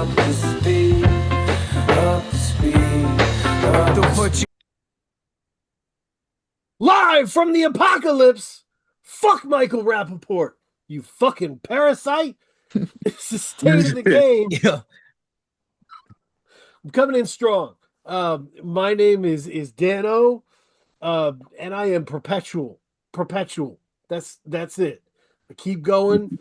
up to speed, up to speed, up to speed. Live from the apocalypse, fuck Michael Rappaport, you fucking parasite. It's the state of the game. Yeah. I'm coming in strong. My name is Dano, and I am perpetual. That's it. I keep going.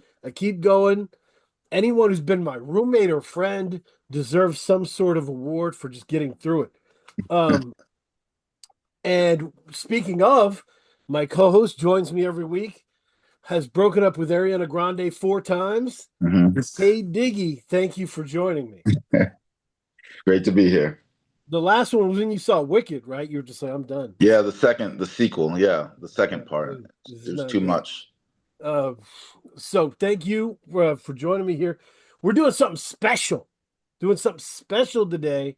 Anyone who's been my roommate or friend deserves some sort of award for just getting through it. And speaking of, my co-host joins me every week, has broken up with Ariana Grande 4 times. Hey, Diggy, thank you for joining me. Great to be here. The last one was when you saw Wicked, right? You were just like, I'm done. Yeah, the sequel. Yeah, the second part. There's too good. much. So thank you for joining me here. We're doing something special. Today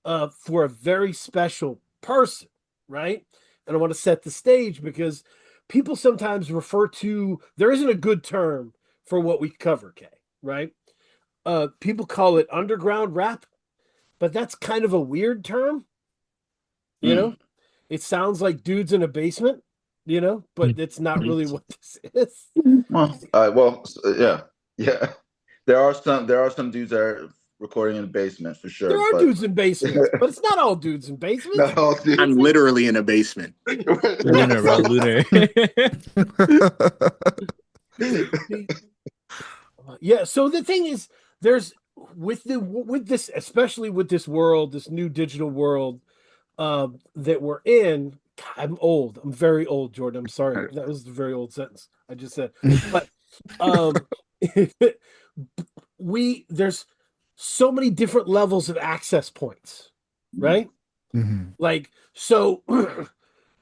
for a very special person, right? And I want to set the stage because people sometimes refer to, there isn't a good term for what we cover, Kay, right? People call it underground rap, but that's kind of a weird term. You know, it sounds like dudes in a basement, you know, but it's not really what this is. Yeah. There are some dudes that are recording in the basement for sure. There are dudes in basements, but it's not all dudes in basements. Not all dudes. I'm literally in a basement. Lunar, bro, Lunar. Yeah. So the thing is, there's with this, especially with this world, this new digital world that we're in. I'm old. I'm very old, Jordan. I'm sorry. That was a very old sentence I just said. But there's so many different levels of access points, right? Mm-hmm. Like, so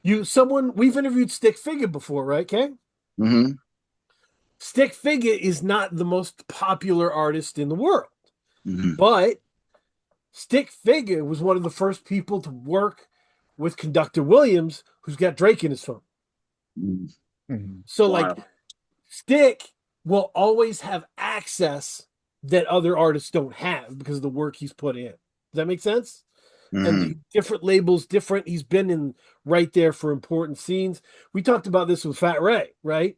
we've interviewed Stick Figure before, right, Kay? Mm-hmm. Stick Figure is not the most popular artist in the world, Mm-hmm. but Stick Figure was one of the first people to work with Conductor Williams, who's got Drake in his phone. Mm-hmm. So, Wow. like, Stick will always have access that other artists don't have because of the work he's put in. Does that make sense? Mm-hmm. And the different labels, he's been in right there for important scenes. We talked about this with Fat Ray, right?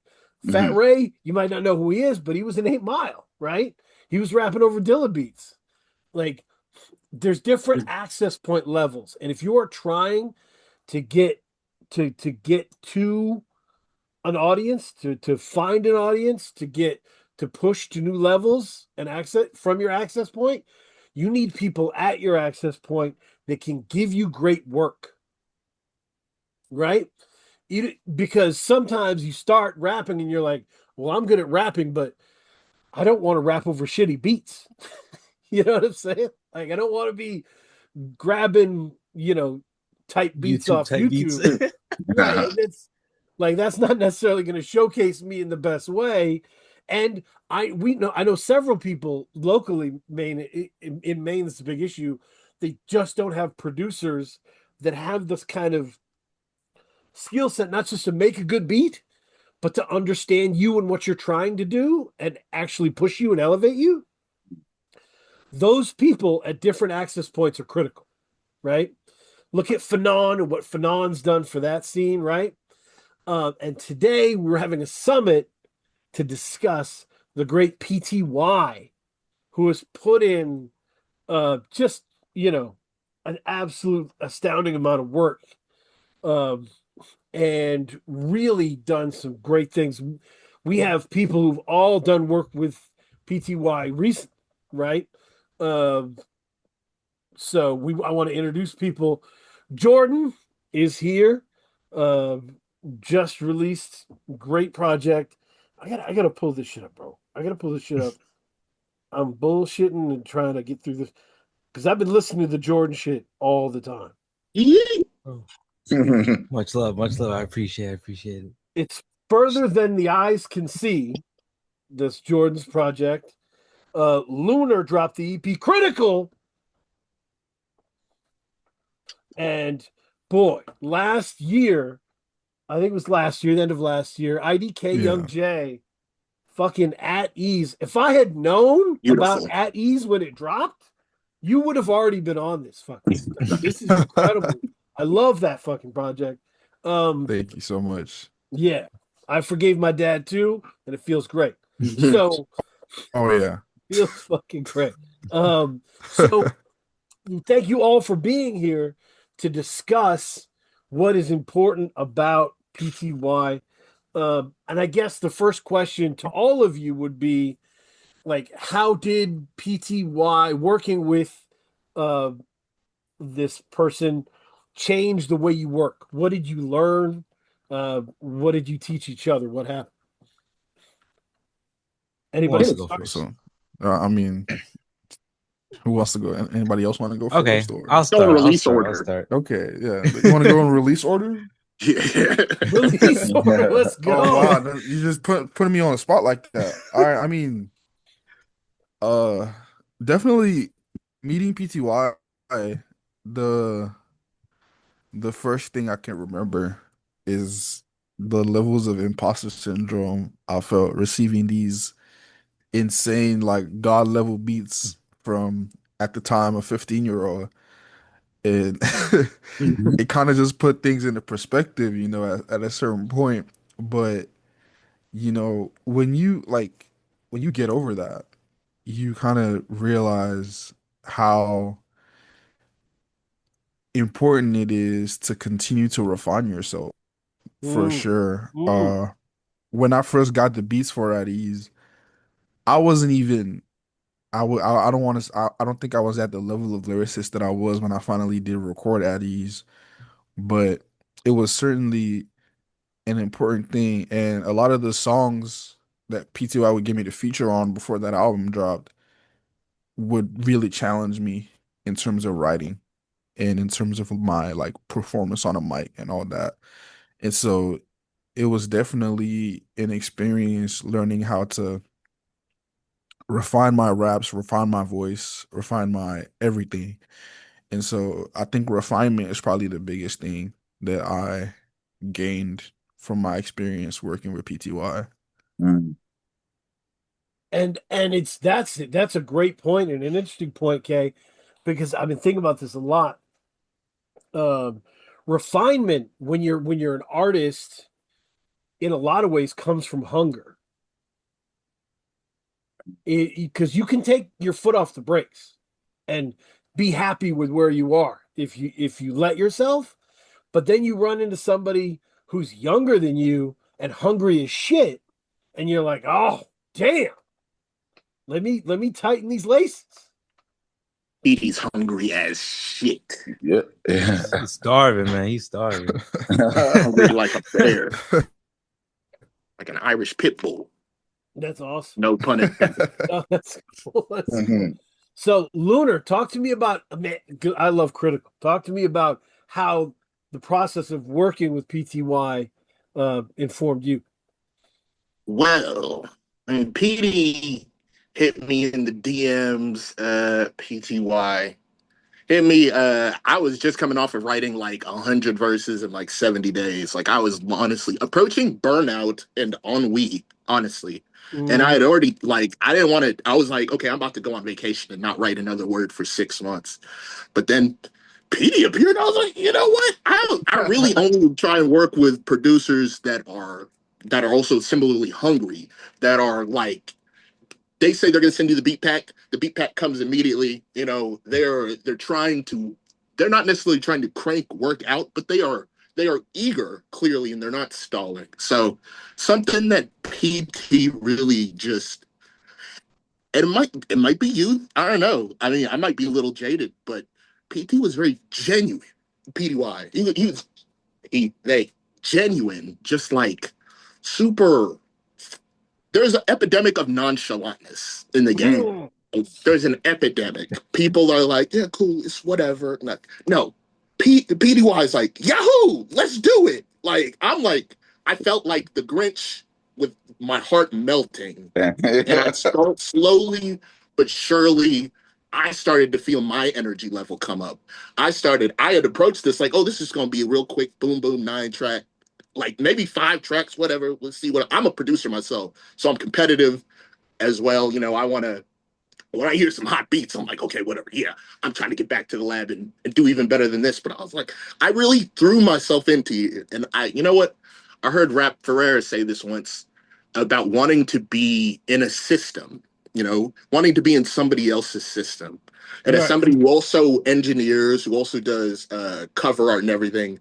Fat Ray, you might not know who he is, but he was in 8 Mile, right? He was rapping over Dilla beats. Like, there's different access point levels. And if you are trying to get to an audience, to find an audience, to push to new levels and access from your access point, you need people at your access point that can give you great work, right? Because sometimes you start rapping and you're like, well, I'm good at rapping, but I don't want to rap over shitty beats. You know what I'm saying? Like, I don't want to be grabbing, type beats off YouTube. Right. It's like, that's not necessarily going to showcase me in the best way. And I know several people locally, in Maine, it's a big issue. They just don't have producers that have this kind of skill set, not just to make a good beat, but to understand you and what you're trying to do and actually push you and elevate you. Those people at different access points are critical, right? Look at Fanon and what Fanon's done for that scene, right? And today we're having a summit to discuss the great PTY, who has put in just, an absolute astounding amount of work and really done some great things. We have people who've all done work with PTY recently, right? So I want to introduce people. Jorden is here. Just released great project. I gotta pull this shit up, bro. I gotta pull this shit up. I'm bullshitting and trying to get through this because I've been listening to the Jorden shit all the time. Oh. Much love. I appreciate it. It's further than the eyes can see. This Jordan's project. LUNAR dropped the EP Critical. And boy, last year, I think it was last year, the end of last year, IDK Young J fucking At Ease. If I had known about Beautiful. At Ease when it dropped, you would have already been on this fucking stuff. This is incredible. I love that fucking project. Thank you so much. Yeah, I forgave my dad too, and it feels great. So Oh yeah. feels fucking great. So thank you all for being here to discuss what is important about PTY. And I guess the first question to all of you would be like, how did PTY working with this person change the way you work? What did you learn? What did you teach each other? What happened? Anybody wants to go start? first? So, I mean, who wants to go? Anybody else want to go Okay, first? Or? I'll Go start. release I'll order. start. Okay, yeah. You want to go in release order? Yeah. Release order. Let's go. Oh wow, you just putting me on the spot like that. All right, I mean, definitely meeting PTY. The the first thing I can remember is the levels of imposter syndrome I felt receiving these insane like god level beats from at the time a 15-year-old, and it kind of just put things into perspective, at a certain point. But when you get over that, you kind of realize how important it is to continue to refine yourself, for Mm, sure. mm, When I first got the beats for At Ease, I wasn't even I don't want to I don't think I was at the level of lyricist that I was when I finally did record At Ease, but it was certainly an important thing. And a lot of the songs that PTY would give me to feature on before that album dropped would really challenge me in terms of writing and in terms of my like performance on a mic and all that. And so it was definitely an experience learning how to refine my raps, refine my voice, refine my everything. And so I think refinement is probably the biggest thing that I gained from my experience working with PTY. Mm. and that's a great point and an interesting point, Kay, because I've been thinking about this a lot. Um, Refinement when you're an artist, in a lot of ways, comes from hunger. Because you can take your foot off the brakes and be happy with where you are if you let yourself, but then you run into somebody who's younger than you and hungry as shit, and you're like, oh damn, let me tighten these laces. He's hungry as shit. Yeah. He's starving, man. He's starving. Hungry like a bear. Like an Irish pit bull. That's awesome. No pun intended. Oh, that's cool. That's cool. Mhm. So, Lunar, talk to me about, man, I love Critical. Talk to me about how the process of working with PTY informed you. Well, I mean, PD hit me in the DMs, PTY. Hit me, I was just coming off of writing like 100 verses in like 70 days. Like I was honestly approaching burnout and ennui, honestly. And I had already like, I didn't want to, I was like, okay, I'm about to go on vacation and not write another word for 6 months. But then PD appeared. I was like, you know what? I really only try and work with producers that are also similarly hungry, that are like, they say they're going to send you the beat pack. The beat pack comes immediately. You know, they're trying to, they're not necessarily trying to crank work out, but they are eager clearly, and they're not stalling. So something that PT really just, it might be you. I don't know. I mean, I might be a little jaded, but PT was very genuine. PTY. They genuine, just like super. There's an epidemic of nonchalantness in the game. There's an epidemic. People are like, yeah, cool, it's whatever. Like, no, PTY is like, Yahoo, let's do it. Like, I felt like the Grinch with my heart melting. And I start slowly but surely, I started to feel my energy level come up. I had approached this like, oh, this is going to be a real quick boom, boom, 9 track. like maybe 5 tracks, whatever. Let's see what I'm a producer myself, so I'm competitive as well. You know, I want to when I hear some hot beats, I'm like, okay, whatever. Yeah, I'm trying to get back to the lab and do even better than this. But I was like, I really threw myself into it. And you know what? I heard Rap Ferreira say this once about wanting to be in a system, you know, wanting to be in somebody else's system. And as Right. somebody who also engineers, who also does cover art and everything,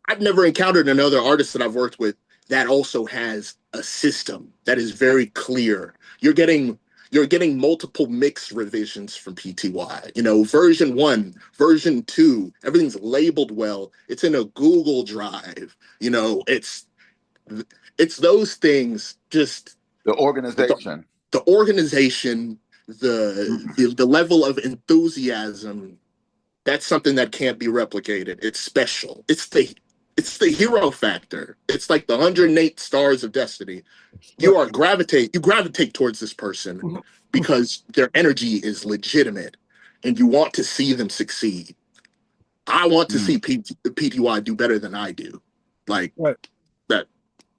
I've never encountered another artist that I've worked with that also has a system that is very clear. You're getting multiple mix revisions from PTY. You know, version 1, version 2, everything's labeled well. It's in a Google Drive. You know, it's those things, just The organization. the organization, the level of enthusiasm. That's something that can't be replicated. It's special. It's the hero factor. It's like the 108 stars of destiny. You gravitate towards this person because their energy is legitimate and you want to see them succeed. I want to see PTY do better than I do. Like Right.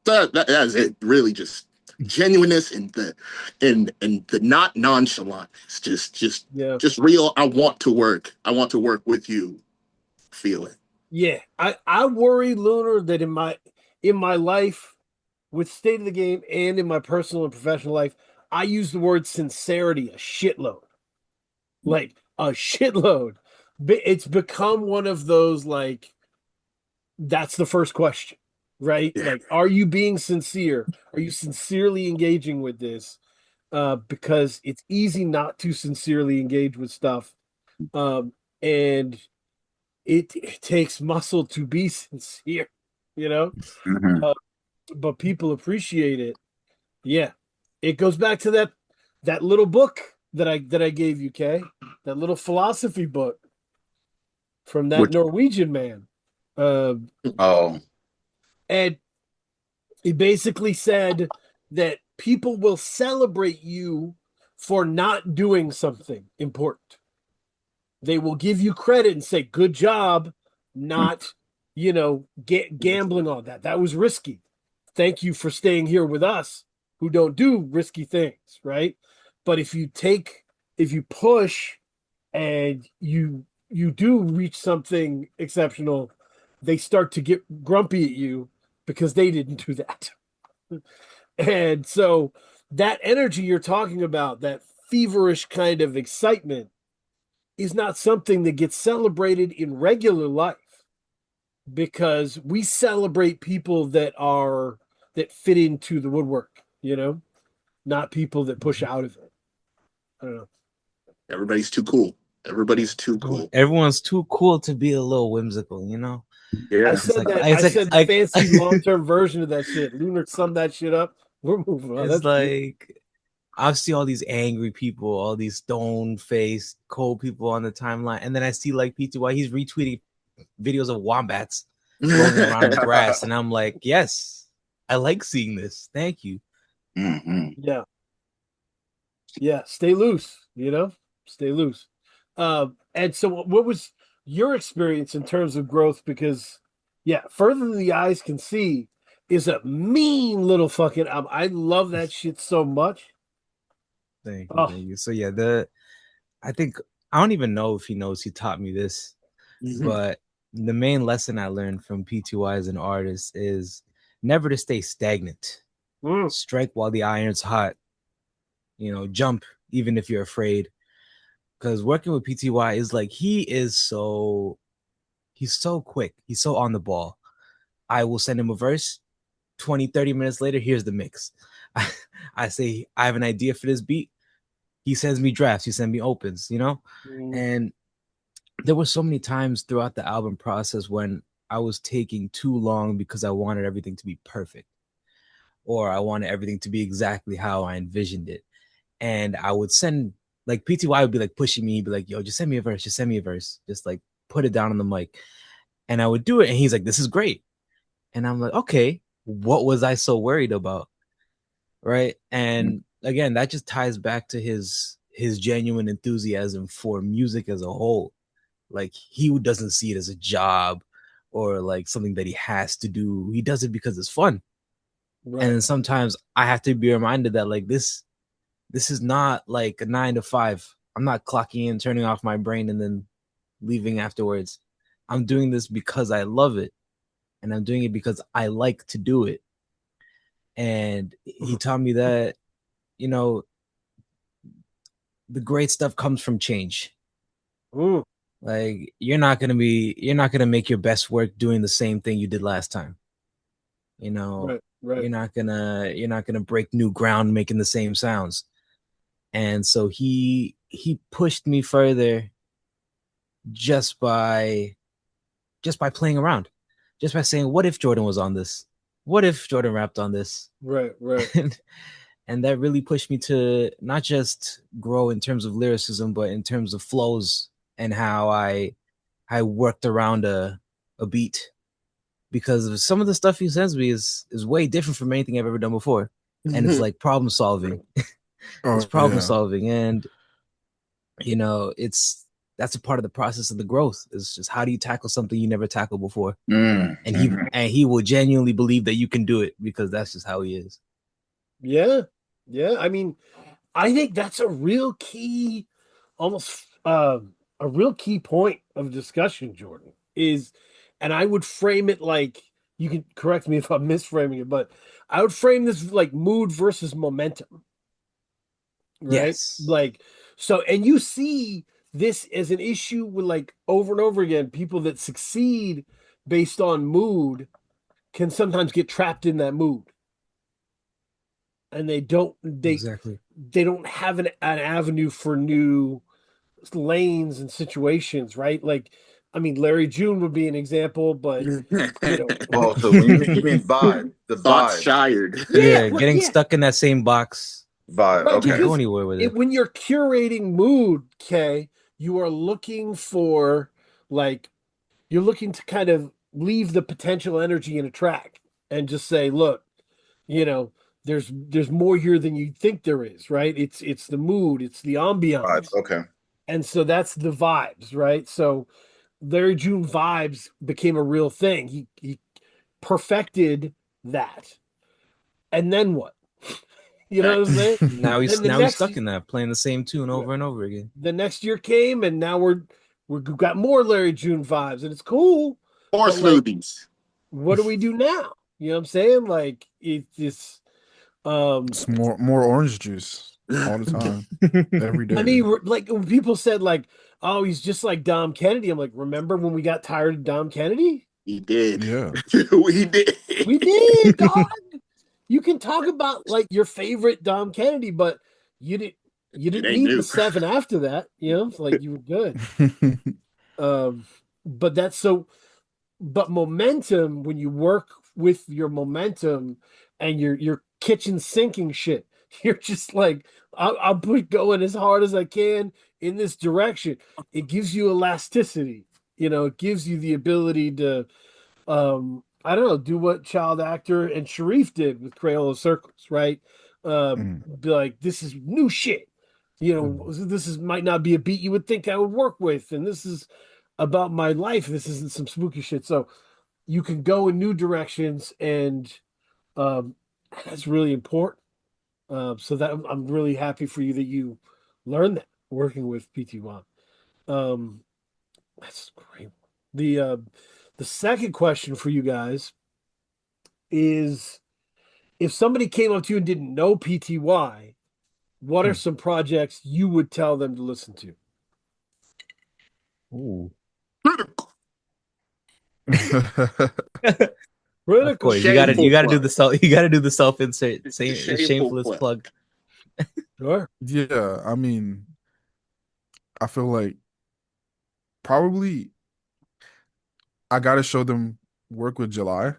That's it. Really, just genuineness and the not nonchalant. It's just real. I want to work. I want to work with you. Feel it. Yeah. I worry, Lunar, that in my life, with state of the game and in my personal and professional life, I use the word sincerity a shitload. Like a shitload. It's become one of those, like, that's the first question, right? Yeah. Like, are you being sincere? Are you sincerely engaging with this? Because it's easy not to sincerely engage with stuff. And it takes muscle to be sincere, you know? Mhm. But people appreciate it. Yeah. It goes back to that little book that I gave you, Kay. That little philosophy book from that Which Norwegian man. Oh, And he basically said that people will celebrate you for not doing something important. They will give you credit and say, good job, not, gambling on that. That was risky. Thank you for staying here with us who don't do risky things, right? But if you push and you do reach something exceptional, they start to get grumpy at you because they didn't do that. And so that energy you're talking about, that feverish kind of excitement, is not something that gets celebrated in regular life, because we celebrate people that fit into the woodwork, not people that push out of it. I don't know. everybody's too cool. Everybody's too cool. Everyone's too cool to be a little whimsical, you know? I Yeah. said It's like that. I it's like said the fancy long-term version of that shit. Lunar summed that shit up. We're moving on. it's That's like I see all these angry people, all these stone-faced, cold people on the timeline, and then I see like PTY, he's retweeting videos of wombats rolling around in the grass, and I'm like, yes, I like seeing this. Thank you. Mhm. yeah. Yeah. Stay loose. Stay loose. And so, what was your experience in terms of growth? Because, yeah, further than the eyes can see is a mean little fucking album. I love that shit so much. Thank you, Oh, thank you. So yeah, I think I don't even know if he knows he taught me this, but the main lesson I learned from PTY as an artist is never to stay stagnant. Strike while the iron's hot. Jump even if you're afraid. Because working with PTY is like he's so quick. He's so on the ball. I will send him a verse. 20, 30 minutes later, here's the mix. I say, I have an idea for this beat. He sends me drafts. He sends me opens, And there were so many times throughout the album process when I was taking too long because I wanted everything to be perfect, or I wanted everything to be exactly how I envisioned it. And I would send, like, PTY would be like pushing me, be like, yo, just send me a verse, just send me a verse, just like put it down on the mic. And I would do it. And he's like, this is great. And I'm like, okay, what was I so worried about? Right. And again, that just ties back to his genuine enthusiasm for music as a whole. Like, he doesn't see it as a job or like something that he has to do. He does it because it's fun. Right. And then sometimes I have to be reminded that like this is not like a 9 to 5. I'm not clocking in, turning off my brain, and then leaving afterwards. I'm doing this because I love it, and I'm doing it because I like to do it. And he taught me that, you know, the great stuff comes from change. Ooh. Like you're not gonna make your best work doing the same thing you did last time. You know, Right. you're not gonna break new ground making the same sounds. And so he pushed me further just by playing around, just by saying, what if Jorden was on this? What if Jorden rapped on this? Right. And that really pushed me to not just grow in terms of lyricism, but in terms of flows and how I worked around a beat. Because some of the stuff he sends me is way different from anything I've ever done before. And it's like problem solving. It's problem solving. And you know, that's a part of the process of the growth. It's just how do you tackle something you never tackled before? And he will genuinely believe that you can do it because that's just how he is. Yeah. I mean, I think that's a real key, almost a real key point of discussion, Jorden, is, and I would frame it like, you can correct me if I'm misframing it, but I would frame this like mood versus momentum, right? Yes. Like, so, and you see this as an issue with like over and over again, people that succeed based on mood can sometimes get trapped in that mood. And they don't have an avenue for new lanes and situations, right? Like, I mean, Larry June would be an example, but you know, Oh, so when you mean vibe, the Thoughts vibe, shired. Yeah, getting stuck in that same box. vibe. right, Can't go because anywhere with it. when you're curating mood, Kay, you are looking for like you're looking to kind of leave the potential energy in a track and just say, look, you know, there's more here than you think there is, right? It's the mood, it's the Vibes. ambiance. Okay. And so that's the vibes, right? So Larry June vibes became a real thing. He perfected that. And then what? You know what I'm saying? Now Then he's stuck in that, playing the same tune over and over again. the next year came, and now we've got more Larry June vibes, and it's cool. Or But like, smoothies. what do we do now? You know what I'm saying? Like it's It's more orange juice all the time, every I day. mean, like when people said like, "Oh, he's just like Dom Kennedy." I'm like, remember when we got tired of Dom Kennedy? We did. Yeah. We did. We did, dog. You can talk about like your favorite Dom Kennedy, but you didn't you It didn't ain't need the new. 7 after that. You know, like you were good. But that's so. But momentum, when you work with your momentum and your kitchen sinking shit, you're just like, I'll put going as hard as I can in this direction. It gives you elasticity. You know, it gives you the ability to, I don't know, do what child actor and Sharif did with Crayola Circles, right? Be like, this is new shit. You know, this is might not be a beat you would think I would work with, and this is about my life. This isn't some spooky shit. So you can go in new directions, and um, that's really important. So that I'm really happy for you that you learned that working with PTY. Um, that's great. The second question for you guys is, if somebody came up to you and didn't know PTY, what are some projects you would tell them to listen to? Ooh. Of Critical. course, you gotta Shameful do plug. the self insert. Shameful Shameless plug. Sure. Yeah, I mean, I feel like probably I gotta show them work with July.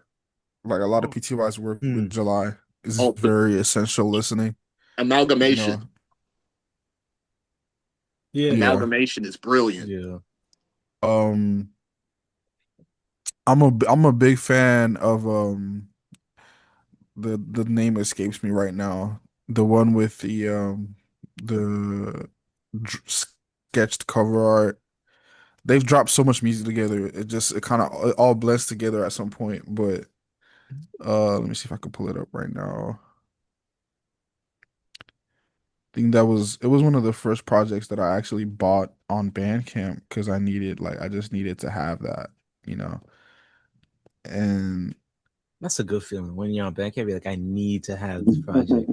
Like a lot of PTY's work with July is Oh, very essential listening. You know, amalgamation. Yeah. yeah. Amalgamation is brilliant. Yeah. Um, I'm a big fan of the name escapes me right now. The one with the sketched cover art, they've dropped so much music together. It kind of all blends together at some point. But let me see if I can pull it up right now. I think it was one of the first projects that I actually bought on Bandcamp because I just needed to have that, you know. And That's a good feeling when you're on Bandcamp. You're like, I need to have this project.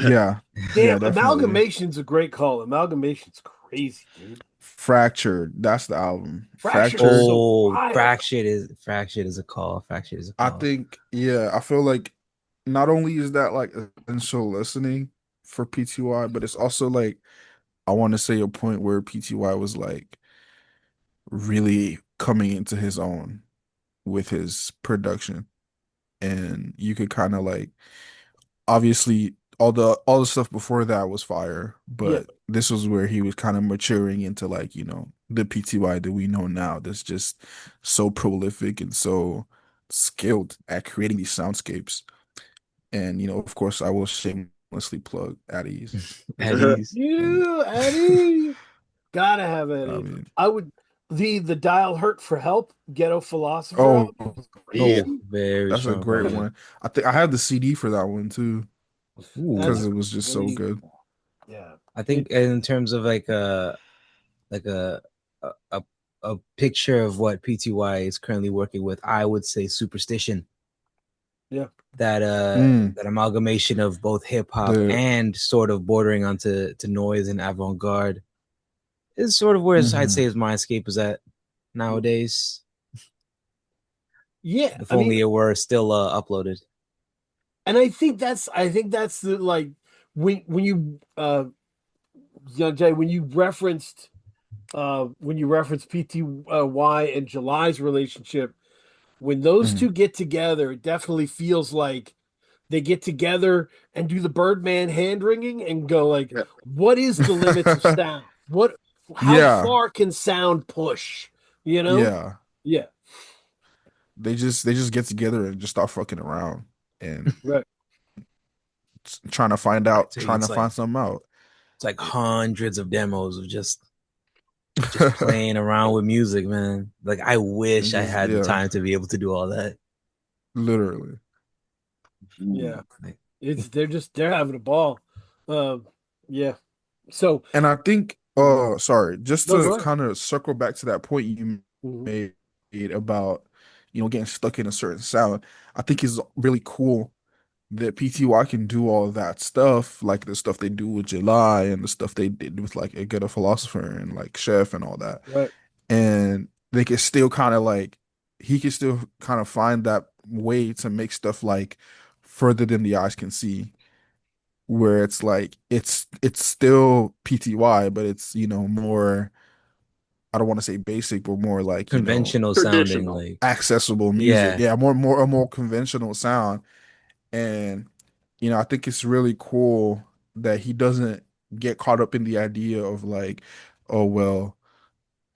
yeah, yeah, Damn, definitely. Amalgamation's a great call. Amalgamation's crazy, dude. Fractured, that's the album. Fractured is Fractured. so Oh, wild. fractured is a call. Fractured is a I call. think, yeah, I feel like not only is that like essential listening for PTY, but it's also like I want to say a point where PTY was like really coming into his own with his production, and you could kind of like obviously all the stuff before that was fire, Yeah, but this was where he was kind of maturing into like, you know, the PTY that we know now that's just so prolific and so skilled at creating these soundscapes. And you know, of course, I will shamelessly plug at ease. At ease. you Eddie, gotta have I Eddie. mean, I would the Dial Hurt for Help Ghetto Philosopher oh, album was Yeah. Oh, crazy. very that's a strong great project. one. I think I have the CD for that one too That's because Ooh. it was just so crazy. good. Yeah, I it, think in terms of like a a, a picture of what PTY is currently working with, I would say Superstition. yeah, Mm, That amalgamation of both hip hop the and sort of bordering onto noise and avant-garde is sort of where I'd mhm. say his mindscape is at nowadays. yeah. If I mean, only it were still uploaded. and I think that's the like when you Young Jay, when you referenced PTY and July's relationship, when those Mhm. two get together, it definitely feels like they get together and do the Birdman hand wringing and go like, Yeah. what is the limits of sound? How Yeah, far can sound push? You know? yeah. Yeah, They just get together and just start fucking around and right. I tell you, trying to find something out. it's like hundreds of demos of just playing around with music, man. Like I And wish I just had the yeah, time to be able to do all that. literally. Yeah. Like, They're having a ball. Um, yeah. So And I think sorry, just no, to go ahead. kind of circle back to that point you Mhm. made about, you know, getting stuck in a certain sound. I think it's really cool that PTY can do all of that stuff, like the stuff they do with July and the stuff they did with like a Get a Philosopher and like Chef and all that. Right. And they can still kind of like he can still kind of find that way to make stuff like further than the eyes can see, where it's like it's still PTY, but it's, you know, more, I don't want to say basic, but more like, you know, conventional sounding, Traditional. like accessible music. yeah, Yeah, a more conventional sound. And you know, I think it's really cool that he doesn't get caught up in the idea of like, oh well,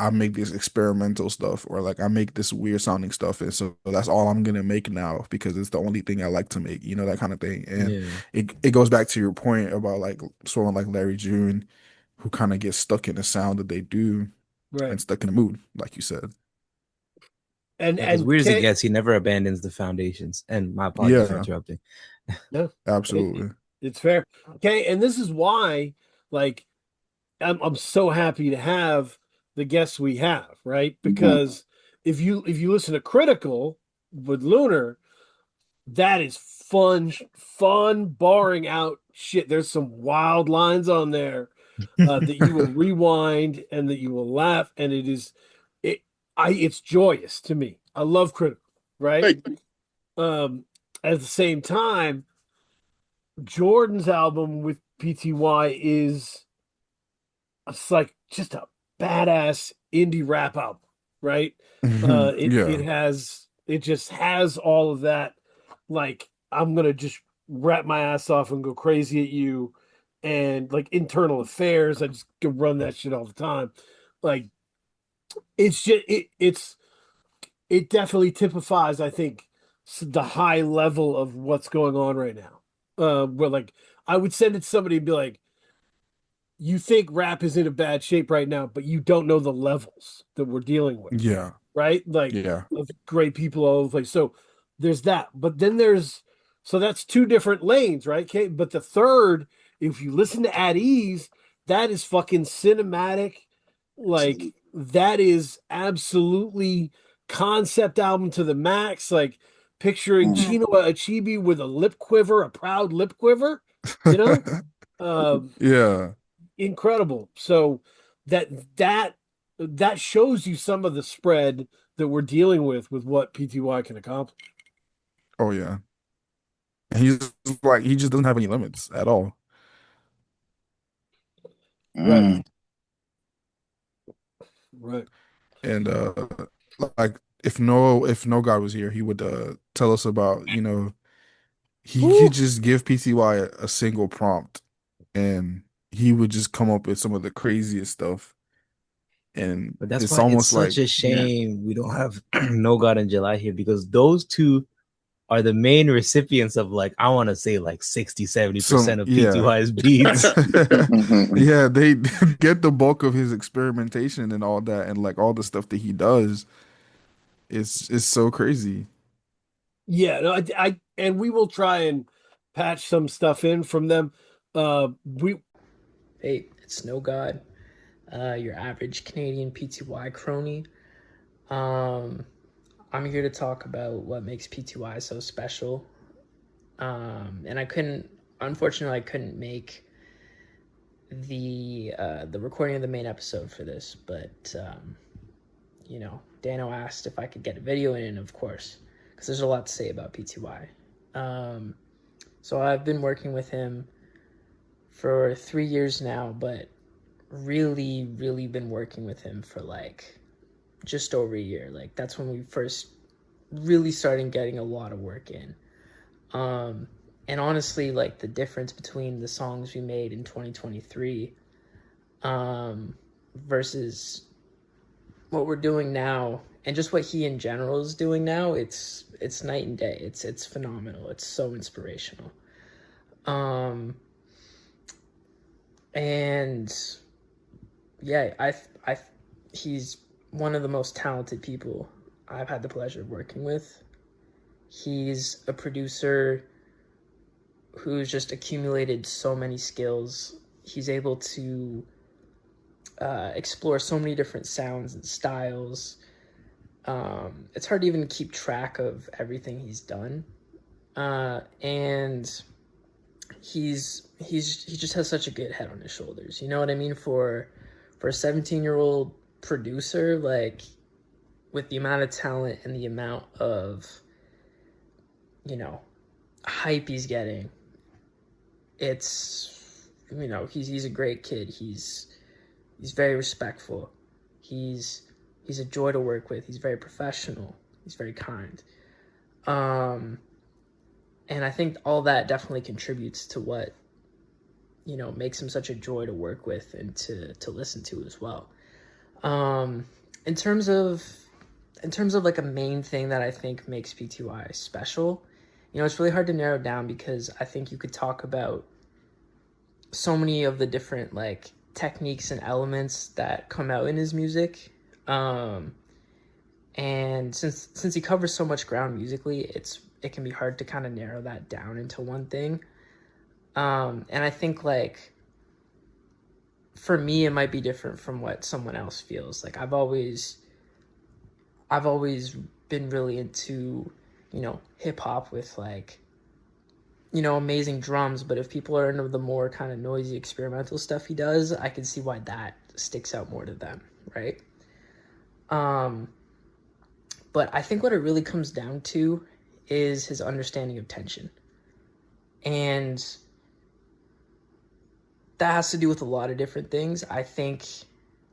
I make this experimental stuff or like I make this weird sounding stuff and so that's all I'm gonna make now because it's the only thing I like to make, you know, that kind of thing. And yeah. it goes back to your point about like someone like Larry June who kind of gets stuck in the sound that they do Right. and stuck in the mood, like you said. And Yeah, because and weird as it K gets, he never abandons the foundations. And my apologies for Yeah, interrupting. no, absolutely. it's fair. Okay, and this is why, like, I'm so happy to have the guests we have, right? Because if you listen to Critical with Lunar, that is fun, barring out shit. There's some wild lines on there that you will rewind and that you will laugh, and it it's joyous to me. I love Critical, right? Hey, Um, at the same time, Jordan's album with PTY is it's like just a badass indie rap album, right? Yeah. It just has all of that. Like I'm gonna just rap my ass off and go crazy at you, and like internal affairs. I just can run that shit all the time. Like it's just it definitely typifies, I think, the high level of what's going on right now. Where like I would send it to somebody and be like, you think rap is in a bad shape right now, but you don't know the levels that we're dealing with, Yeah. right? Like Yeah. of great people all over the place. So there's that. But then so that's two different lanes, right? Okay. But the third, if you listen to At Ease, that is fucking cinematic. Like that is absolutely concept album to the max. Like picturing Chinua Achebe with a lip quiver, a proud lip quiver, you know? Yeah. Incredible. So that that that shows you some of the spread that we're dealing with what PTY can accomplish. Oh yeah. And he's like he just doesn't have any limits at all. Right. Right. And like if no God was here, he would tell us about, he Woo! could just give PTY a single prompt and he would just come up with some of the craziest stuff. And But that's it's why it's almost like, such a shame we don't have No God in July here, because those two are the main recipients of, like, I want to say like 60-70% of PTY's beats. yeah, they get the bulk of his experimentation and all that, and like all the stuff that he does. It's so crazy. Yeah, no, and we will try and patch some stuff in from them. We Hey, it's No God, your average Canadian PTY crony. I'm here to talk about what makes PTY so special. And unfortunately, I couldn't make the recording of the main episode for this, but Dano asked if I could get a video in, and of course, because there's a lot to say about PTY. So I've been working with him for 3 years now, but really been working with him for like just over a year. Like that's when we first really started getting a lot of work in. And honestly, like the difference between the songs we made in 2023 versus what we're doing now, and just what he in general is doing now, it's night and day. It's phenomenal. It's so inspirational. And yeah, he's one of the most talented people I've had the pleasure of working with. He's a producer who's just accumulated so many skills. He's able to explore so many different sounds and styles. It's hard to even keep track of everything he's done. And he just has such a good head on his shoulders. You know what I mean? For a 17-year-old producer, like with the amount of talent and the amount of, hype he's getting, it's, he's a great kid. He's very respectful. He's a joy to work with. He's very professional. He's very kind. And I think all that definitely contributes to what, makes him such a joy to work with and to listen to as well. In terms of like a main thing that I think makes PTY special, it's really hard to narrow down, because I think you could talk about so many of the different like techniques and elements that come out in his music. And since he covers so much ground musically, it can be hard to kind of narrow that down into one thing. And I think like for me, it might be different from what someone else feels. Like I've always been really into, hip hop with like, amazing drums. But if people are into the more kind of noisy experimental stuff he does, I can see why that sticks out more to them, right? But I think what it really comes down to is his understanding of tension. And that has to do with a lot of different things. I think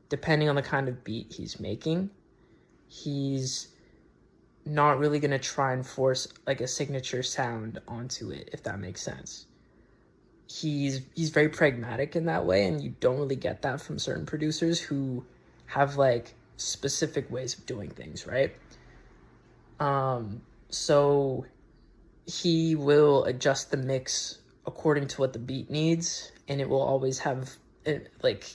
depending on the kind of beat he's making, he's not really going to try and force like a signature sound onto it, if that makes sense. He's very pragmatic in that way, and you don't really get that from certain producers who have like specific ways of doing things, right? So he will adjust the mix according to what the beat needs, and it will always have like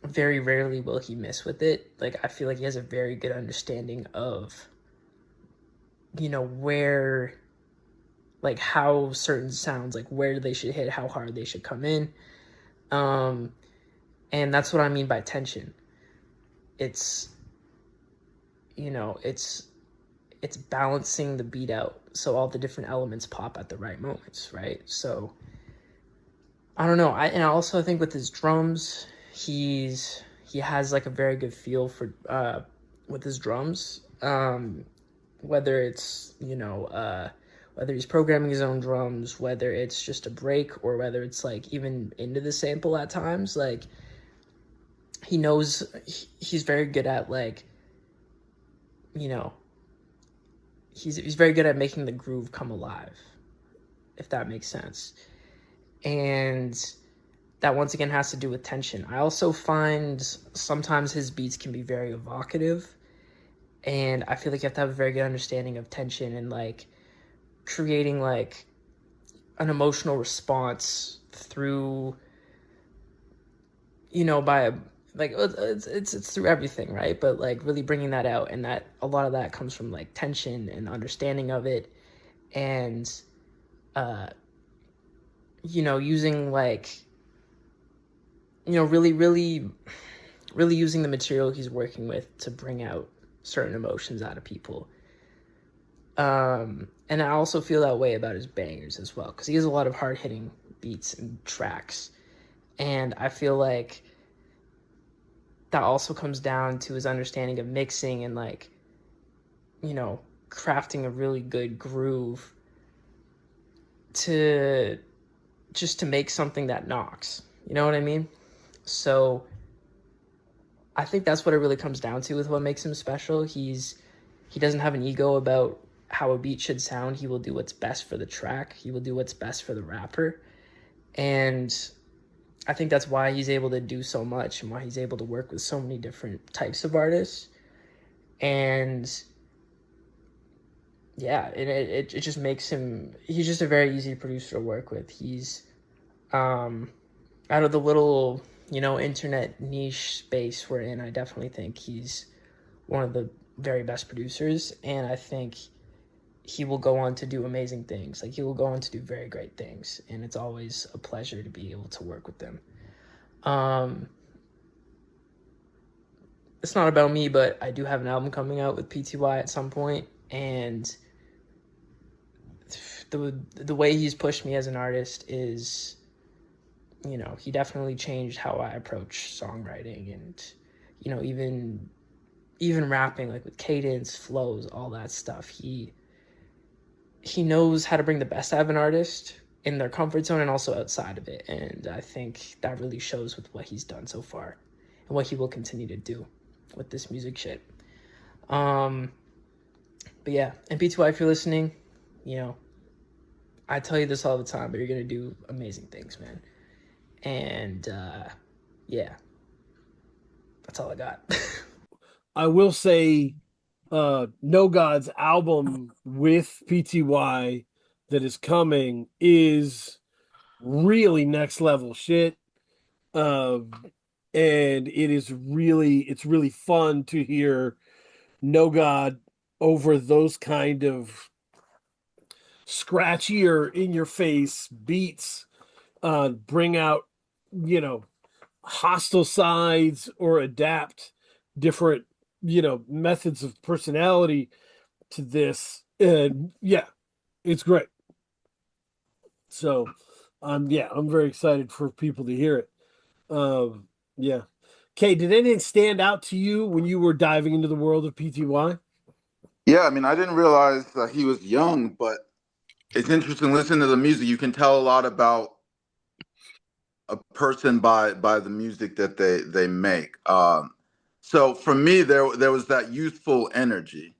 very rarely will he miss with it. Like I feel like he has a very good understanding of, you know, where, like how certain sounds, like where they should hit, how hard they should come in. And that's what I mean by tension. It's, you know, it's balancing the beat out so all the different elements pop at the right moments, right? So I don't know. I also think with his drums, he has like a very good feel for with his drums. Whether it's, you know, whether he's programming his own drums, whether it's just a break, or whether it's like even into the sample at times, like he knows, he's very good at, like, you know, he's very good at making the groove come alive, if that makes sense. And that once again has to do with tension. I also find sometimes his beats can be very evocative, and I feel like you have to have a very good understanding of tension and like creating like an emotional response through, you know, by like it's through everything, right? But like really bringing that out, and that a lot of that comes from like tension and understanding of it, and you know, using like, you know, really using the material he's working with to bring out certain emotions out of people. And I also feel that way about his bangers as well, because he has a lot of hard-hitting beats and tracks. And I feel like that also comes down to his understanding of mixing and like, you know, crafting a really good groove to make something that knocks. You know what I mean? So I think that's what it really comes down to with what makes him special. He doesn't have an ego about how a beat should sound. He will do what's best for the track. He will do what's best for the rapper. And I think that's why he's able to do so much and why he's able to work with so many different types of artists. And yeah, it just makes him, he's just a very easy producer to work with. He's out of the little, you know, internet niche space we're in, I definitely think he's one of the very best producers, and I think he will go on to do amazing things. Like, he will go on to do very great things, and it's always a pleasure to be able to work with them. It's not about me, but I do have an album coming out with PTY at some point, and the way he's pushed me as an artist is, you know, he definitely changed how I approach songwriting, and, you know, even rapping, like with cadence, flows, all that stuff. He knows how to bring the best out of an artist in their comfort zone and also outside of it. And I think that really shows with what he's done so far and what he will continue to do with this music shit. But yeah, and PTY, if you're listening, you know, I tell you this all the time, but you're going to do amazing things, man. And yeah, that's all I got. I will say, No God's album with PTY that is coming is really next level shit. And it's really fun to hear No God over those kind of scratchier in your face beats, bring out, you know, hostile sides or adapt different, you know, methods of personality to this. And yeah, it's great. So I'm very excited for people to hear it. Yeah. Kay, did anything stand out to you when you were diving into the world of PTY? Yeah, I mean, I didn't realize that he was young, but it's interesting listening to the music. You can tell a lot about a person by the music that they make. So for me, there was that youthful energy,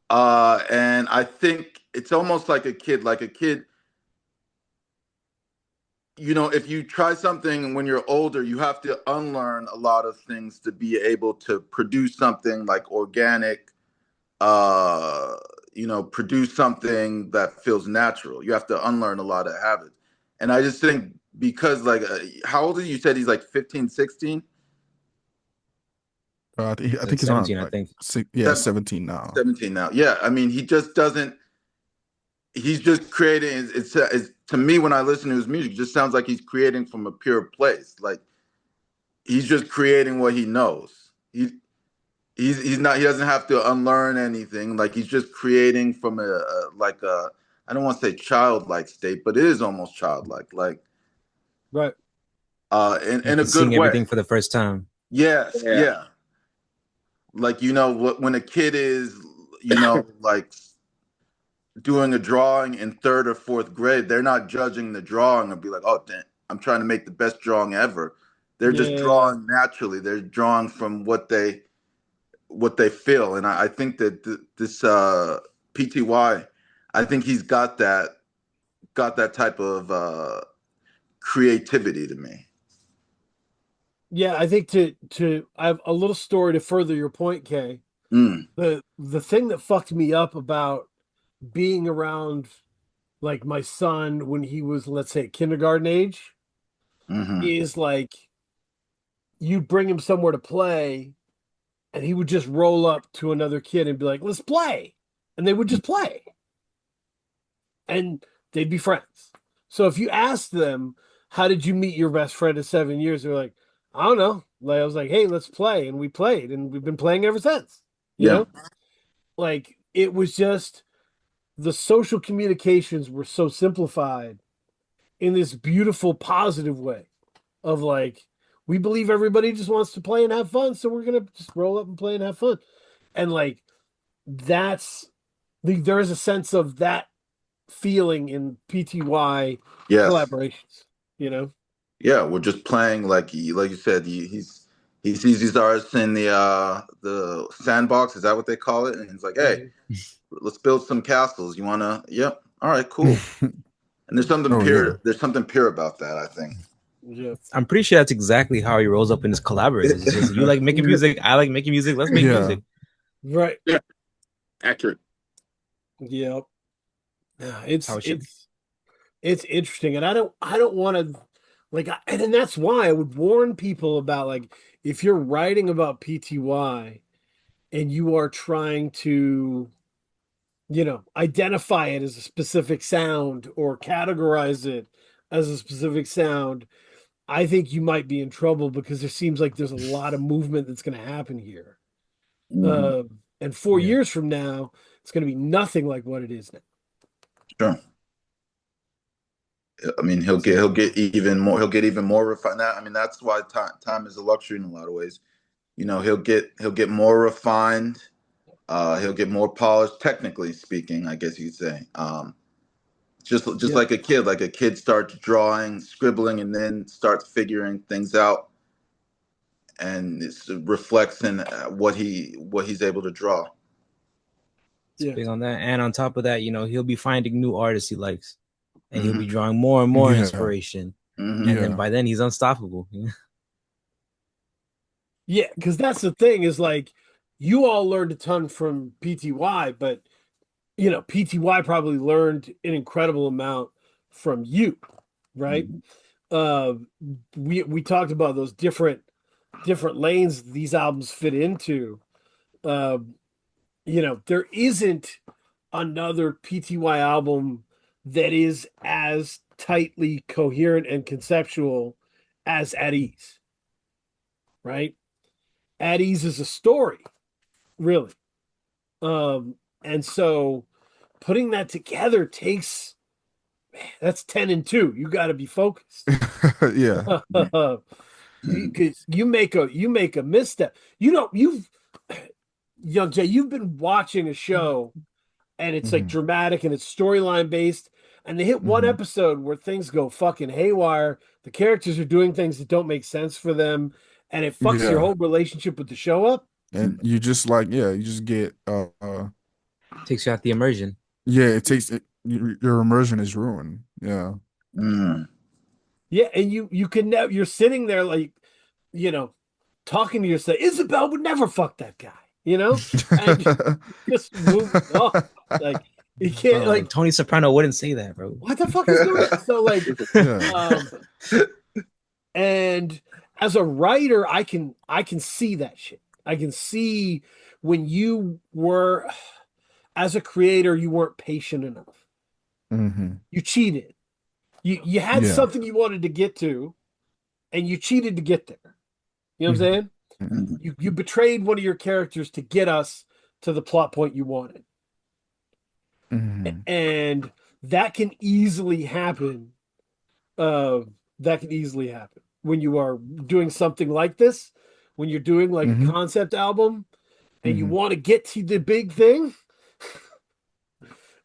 and I think it's almost like a kid. Like a kid, you know, if you try something when you're older, you have to unlearn a lot of things to be able to produce something like organic. You know, produce something that feels natural. You have to unlearn a lot of habits, and I just think because like how old is he? You said he's like 15, 16? I He's like think he's around 17, I like think. 17 now. 17 now. Yeah, I mean, he just doesn't. He's just creating. It's to me when I listen to his music, it just sounds like he's creating from a pure place. Like he's just creating what he knows. He's not. He doesn't have to unlearn anything. Like he's just creating from a like a. I don't want to say childlike state, but it is almost childlike. Like Right. in Like a he's good seeing way. everything for the first time. Yes, Yeah. yeah. Like when a kid is like doing a drawing in third or fourth grade, they're not judging the drawing and be like, oh, damn, I'm trying to make the best drawing ever. They're just Yeah. drawing naturally. They're drawing from what they feel, and I think that this PTY, I think he's got that type of creativity to me. Yeah, I think to I have a little story to further your point, Kay. Mm, The thing that fucked me up about being around like my son when he was, let's say, kindergarten age hmm is like you'd bring him somewhere to play and he would just roll up to another kid and be like, let's play. And they would just play. And they'd be friends. So if you ask them, how did you meet your best friend of 7 years? They're like, I don't know. Like I was like, hey, let's play. And we played and we've been playing ever since. You Yeah. know? Like it was just the social communications were so simplified in this beautiful, positive way of like, we believe everybody just wants to play and have fun. So we're going to just roll up and play and have fun. And like, there is a sense of that feeling in PTY Yes. collaborations, you know? Yeah. We're just playing like you said. He sees these artists in the sandbox. Is that what they call it? And he's like, hey, let's build some castles. You wanna? Yep. All right. Cool. And there's something Oh yeah. pure. There's something pure about that, I think. Yeah. I'm pretty sure that's exactly how he rolls up in his collaborators. It's just, you like making music, I like making music, let's make Yeah. music. Right. Yeah. Accurate. Yeah. Yeah. How It's it should be. it's interesting. And I don't want to like and that's why I would warn people about like if you're writing about PTY and you are trying to identify it as a specific sound or categorize it as a specific sound, I think you might be in trouble because it seems like there's a lot of movement that's going to happen here. Mhm. And 4 Yeah. years from now, it's going to be nothing like what it is now. Sure. I mean, he'll get even more. He'll get even more refined. I mean, that's why time is a luxury in a lot of ways. He'll get more refined. He'll get more polished, technically speaking, I guess you'd say. Just Yeah. like a kid. Like a kid starts drawing, scribbling, and then starts figuring things out, and it reflects in what he's able to draw. It's Yeah. big on that. And on top of that, he'll be finding new artists he likes. And he'll Mhm. be drawing more and more Yeah. inspiration. Mhm. And then Yeah. by then he's unstoppable. Yeah. Because that's the thing is like you all learned a ton from PTY, but PTY probably learned an incredible amount from you, right? Mhm. Uh, we talked about those different lanes these albums fit into. Uh, there isn't another PTY album that is as tightly coherent and conceptual as At Ease, right? At Ease is a story, really. And so putting that together takes that's 10 and 2. You got to be focused. Yeah. Because you make a misstep. You've Young Jay, you've been watching a show and it's like Mhm. dramatic and it's storyline based, and they hit one Mhm. episode where things go fucking haywire. The characters are doing things that don't make sense for them, and it fucks your Yeah. whole relationship with the show up. And you just like, yeah, you just get Takes you out the immersion. yeah, it takes it, your immersion is ruined. Yeah. Mm. Yeah, and you can never. You're sitting there like, you know, talking to yourself. Isabel would never fuck that guy, and just move on. Like You can't Bro, like Tony Soprano wouldn't say that, bro. what the fuck is going on? So like, Yeah. and as a writer, I can see that shit. I can see when you were, as a creator, you weren't patient enough. Hmm. You cheated. You had Yeah. something you wanted to get to, and you cheated to get there. You know what I'm saying? Mhm. You betrayed one of your characters to get us to the plot point you wanted. Mhm. And that can easily happen. That can easily happen when you are doing something like this, when you're doing like a Mhm. concept album and you Mhm. want to get to the big thing,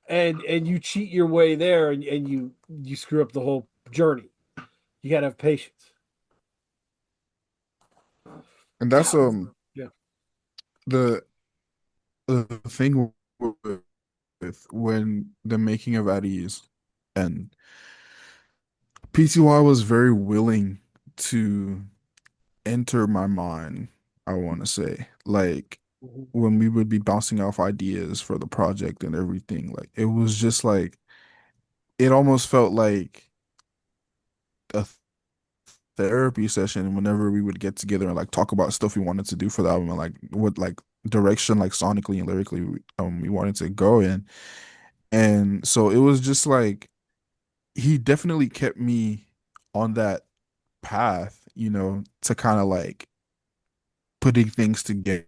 and you cheat your way there, and you screw up the whole journey. You gotta have patience. And that's Yeah. the the thing with when the making of At Ease, and PTY was very willing to enter my mind, I want to say. Like Mhm. when we would be bouncing off ideas for the project and everything, like it was just like it almost felt like a therapy session whenever we would get together and like talk about stuff we wanted to do for the album and like what like direction like sonically and lyrically we wanted to go in. And so it was just like he definitely kept me on that path, to kind of like putting things together,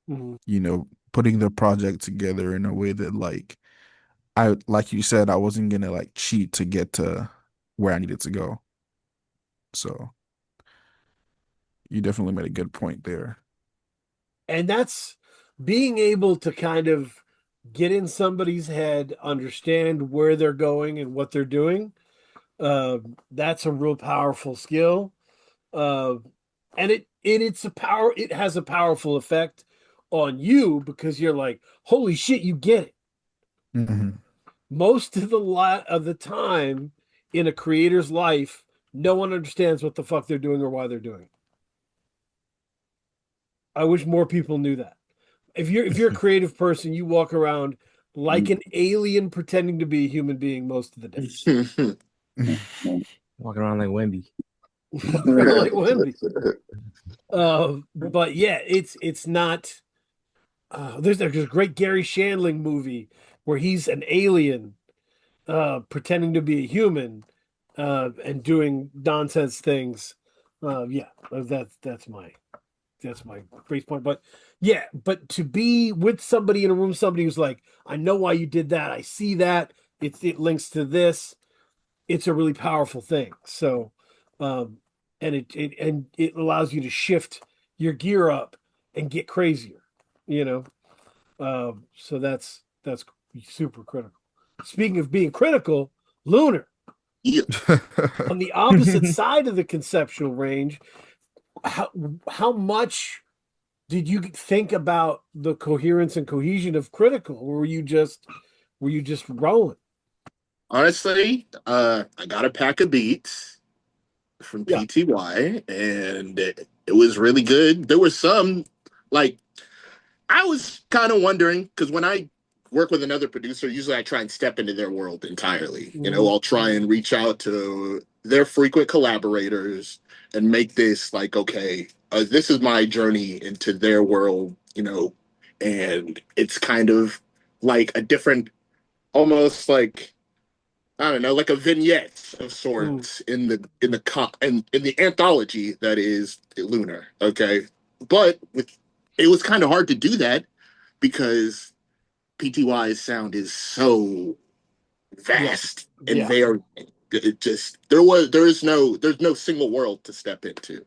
Mhm. putting the project together in a way that like you said, I wasn't gonna like cheat to get to where I needed to go. So you definitely made a good point there. And that's being able to kind of get in somebody's head, understand where they're going and what they're doing. That's a real powerful skill. Uh, and it has a powerful effect on you because you're like, holy shit, you get it. Hmm. Most of the lot of the time in a creator's life, no one understands what the fuck they're doing or why they're doing it. I wish more people knew that. If you're a creative person, you walk around like an alien pretending to be a human being most of the day. Walking around like Wemby. Like Wemby. But yeah, it's not. There's a great Gary Shandling movie where he's an alien pretending to be a human and doing nonsense things. Yeah, that's my base point. But yeah, but to be with somebody in a room, somebody who's like, I know why you did that. I see that. It links to this. It's a really powerful thing. So, um, and it allows you to shift your gear up and get crazier. You know, so that's super critical. Speaking of being critical, Lunar Yeah. on the opposite side of the conceptual range. How much did you think about the coherence and cohesion of critical, or were you just rolling? Honestly, I got a pack of beats from Yeah. PTY, and it was really good. There was some, like, I was kind of wondering because when I work with another producer, usually I try and step into their world entirely. Mhm. I'll try and reach out to their frequent collaborators and make this like, okay, this is my journey into their world, and it's kind of like a different, almost like I don't know, like a vignette of Mm. sorts in the anthology that is Lunar. Okay, but it was kind of hard to do that because PTY's sound is so Yeah. vast and Yeah. there's no single world to step into,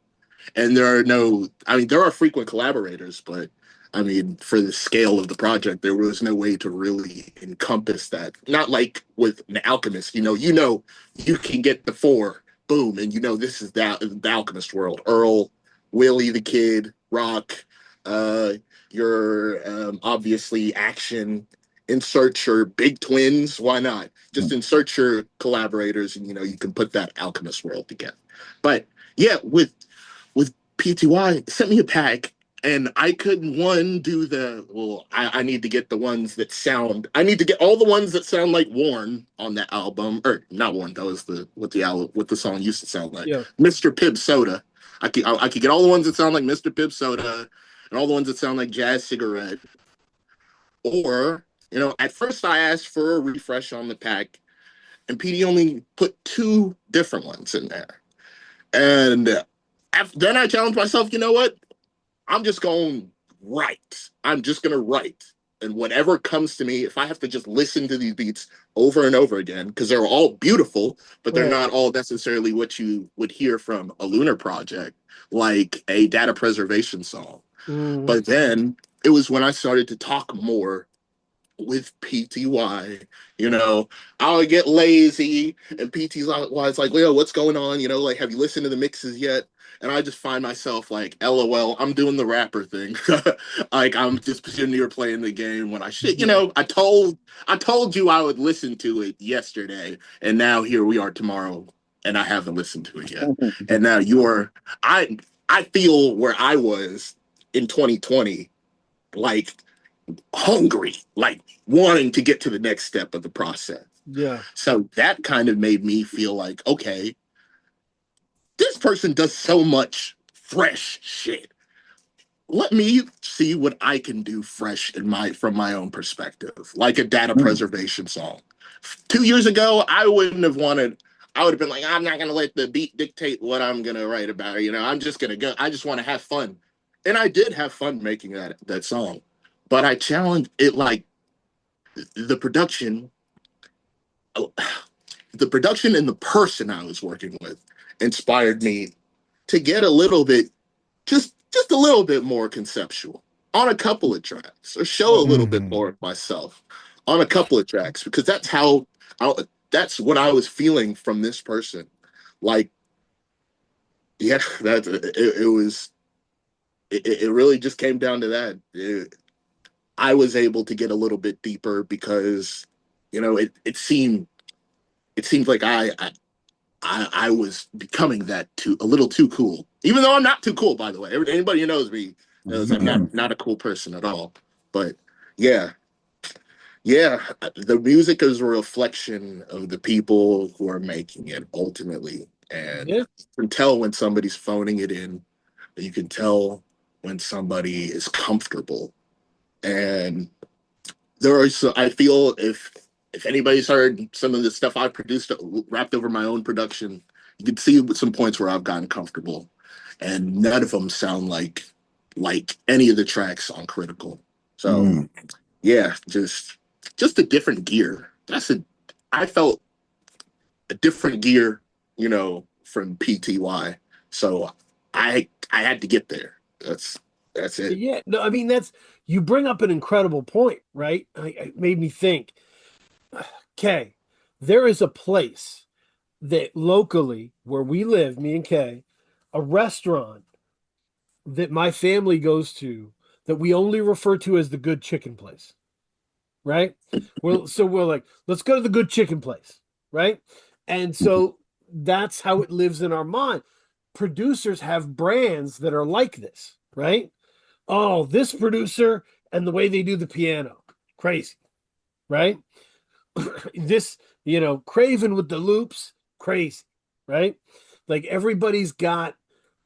and there are frequent collaborators, but I mean, for the scale of the project, there was no way to really encompass that. Not like with an alchemist, you can get the four, boom, and this is the alchemist world. Earl, Willie the Kid, Rock, uh, your obviously action. Insert your big twins, why not? Just insert your collaborators, and you can put that alchemist world together. But yeah, with PTY sent me a pack, and I couldn't do I need to get the ones that sound I need to get all the ones that sound like Warren on that album, or not Warren, that was what the song used to sound like. Yeah. Mr. Pibb Soda. I could get all the ones that sound like Mr. Pibb Soda and all the ones that sound like Jazz Cigarette. Or, at first I asked for a refresh on the pack, and PD only put two different ones in there. And then I challenged myself, you know what? I'm just going to write. I'm just going to write. And whatever comes to me, if I have to just listen to these beats over and over again, because they're all beautiful, but they're not all necessarily what you would hear from a LUNAR project, like a data preservation song. But then it was when I started to talk more with PTY, I'll get lazy and PTY's like, Leo, what's going on? Like, have you listened to the mixes yet? And I just find myself like, LOL, I'm doing the rapper thing. Like, I'm just sitting here playing the game when I should, I told you I would listen to it yesterday, and now here we are tomorrow, and I haven't listened to it yet. And now I feel where I was in 2020, like hungry, like wanting to get to the next step of the process. Yeah. So that kind of made me feel like, okay, this person does so much fresh shit. Let me see what I can do fresh from my own perspective, like a data preservation song. 2 years ago, I would have been like, I'm not gonna let the beat dictate what I'm gonna write about. I'm just gonna go. I just want to have fun. And I did have fun making that song. But I challenged it, like the production and the person I was working with inspired me to get a little bit, just a little bit more conceptual on a couple of tracks, or show a little bit more of myself on a couple of tracks, because that's what I was feeling from this person. Like, yeah, it really just came down to that. I was able to get a little bit deeper because, it seemed like I was becoming a little too cool, even though I'm not too cool, by the way. Anybody who knows me knows I'm not a cool person at all. But yeah, the music is a reflection of the people who are making it ultimately, and you can tell when somebody's phoning it in. You can tell when somebody is comfortable. And I feel if anybody's heard some of the stuff I produced wrapped over my own production, you can see some points where I've gotten comfortable, and none of them sound like any of the tracks on Critical. So yeah, just a different gear. I felt a different gear, from PTY. So I had to get there. That's it. Yeah. No, I mean, you bring up an incredible point, right? It made me think, okay, there is a place that locally where we live, me and Kay, a restaurant that my family goes to that we only refer to as the good chicken place, right? So we're like, let's go to the good chicken place, right? And so that's how it lives in our mind. Producers have brands that are like this, right? Oh, this producer and the way they do the piano, crazy, right? This, Craven with the loops, crazy, right? Like everybody's got,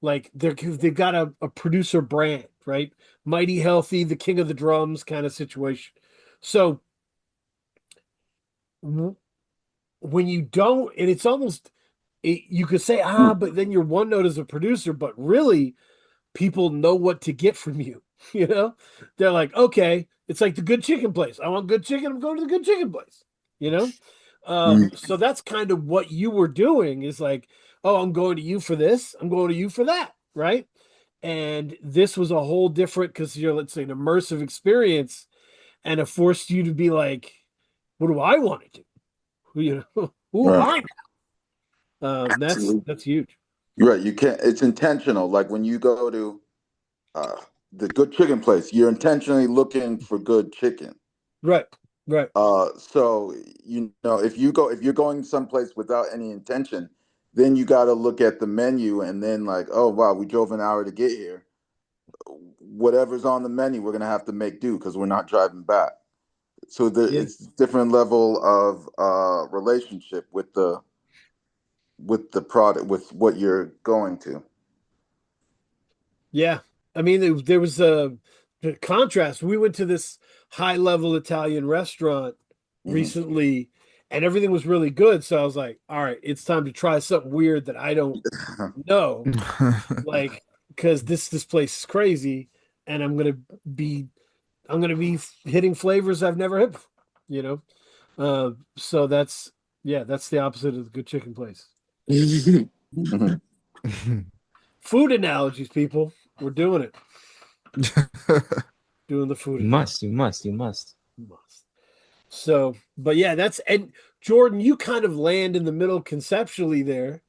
like they've got a producer brand, right? Mighty Healthy, the king of the drums kind of situation. So when you don't, and it's almost, you could say, but then you're one note as a producer, but really people know what to get from you. They're like, okay, it's like the good chicken place. I want good chicken. I'm going to the good chicken place. So that's kind of what you were doing, is like, oh, I'm going to you for this. I'm going to you for that. Right. And this was a whole different, because you're, let's say, an immersive experience, and it forced you to be like, what do I want to do? Who am I now? That's huge. You're right. You can't. It's intentional. Like when you go to the good chicken place, you're intentionally looking for good chicken. Right. Right. So if you're going someplace without any intention, then you got to look at the menu and then like, oh wow, we drove an hour to get here. whatever's on the menu, we're gonna have to make do because we're not driving back. So Yeah. it's different level of relationship with the product, with what you're going to. Yeah. I mean, there was the contrast. We went to this high level Italian restaurant Mhm. recently and everything was really good. So I was like, all right, it's time to try something weird that I don't know. Like, because this place is crazy and be I'm gonna be hitting flavors I've never hit before, you know? So that's the opposite of the good chicken place. Mhm. Food analogies, people. We're doing it. Doing the food You analogy. must, you must, you must. Must. So, but yeah, and Jorden, you kind of land in the middle conceptually there,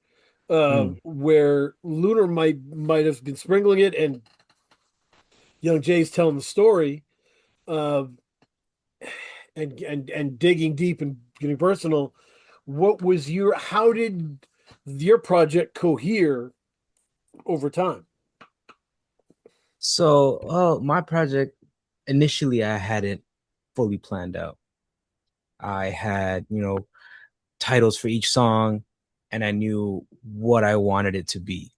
Mm. where LUNAR might have been sprinkling it, and Young Jay's telling the story, uh, and digging deep and getting personal. How did your project cohere over time? So, my project initially I hadn't fully planned out. I had, titles for each song, and I knew what I wanted it to be.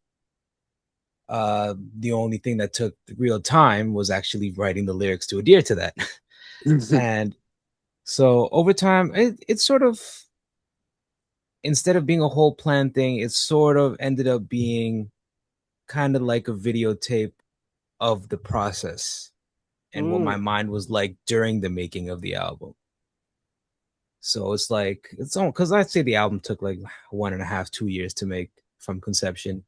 The only thing that took real time was actually writing the lyrics to adhere to that. And so over time, it sort of, instead of being a whole plan thing, it sort of ended up being kind of like a videotape of the process and what my Mm, mind was like during the making of the album. So it's like, it's all because I'd say the album took like 1.5, 2 years to make from conception.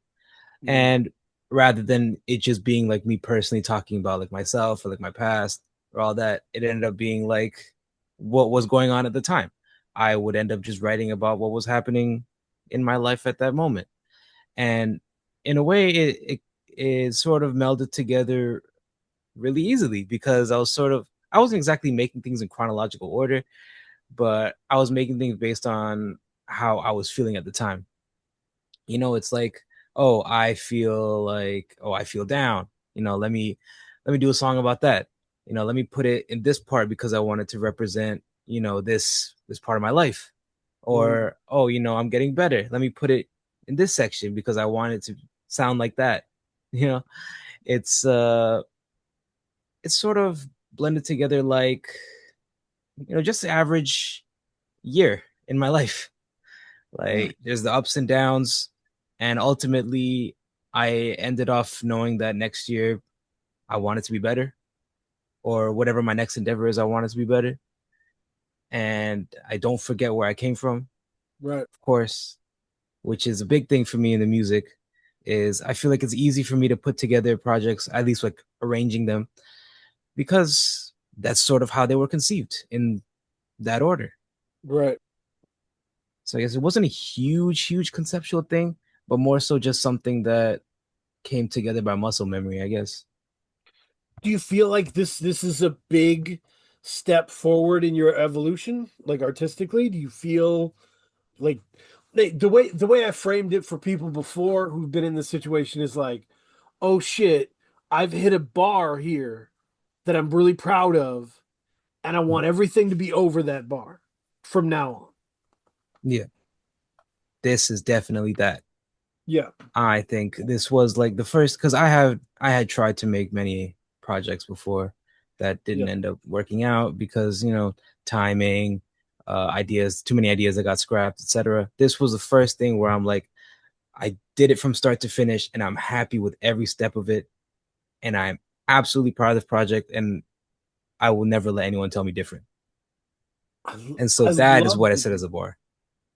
mm, And rather than it just being like me personally talking about like myself or like my past or all that, it ended up being like what was going on at the time. I would end up just writing about what was happening in my life at that moment. And in a way, it sort of melded together really easily because I wasn't exactly making things in chronological order, but I was making things based on how I was feeling at the time. It's like, oh, I feel down. Let me do a song about that. Let me put it in this part because I wanted to represent, this part of my life. mm. Or, oh, I'm getting better. Let me put it in this section because I want it to sound like that. You know, it's it's sort of blended together like, just the average year in my life. Mm. Like there's the ups and downs, and ultimately I ended off knowing that next year I want it to be better, or whatever my next endeavor is, I want it to be better. And I don't forget where I came from, Right. of course, which is a big thing for me in the music. Is I feel like it's easy for me to put together projects, at least like arranging them, because that's sort of how they were conceived in that order. Right. So I guess it wasn't a huge, huge conceptual thing, but more so just something that came together by muscle memory, I guess. Do you feel like this is a big step forward in your evolution, like artistically? Do you feel like the way I framed it for people before who've been in this situation is like, oh shit, I've hit a bar here that I'm really proud of, and I want everything to be over that bar from now on. Yeah, this is definitely that. Yeah, I think this was like the first because I had tried to make many projects before that yeah, didn't end up working out because timing, ideas, too many ideas that got scrapped, etc. This was the first thing where I'm like, I did it from start to finish, and I'm happy with every step of it, and I'm absolutely proud of this project, and I will never let anyone tell me different. And so I that is love what I set as a bar.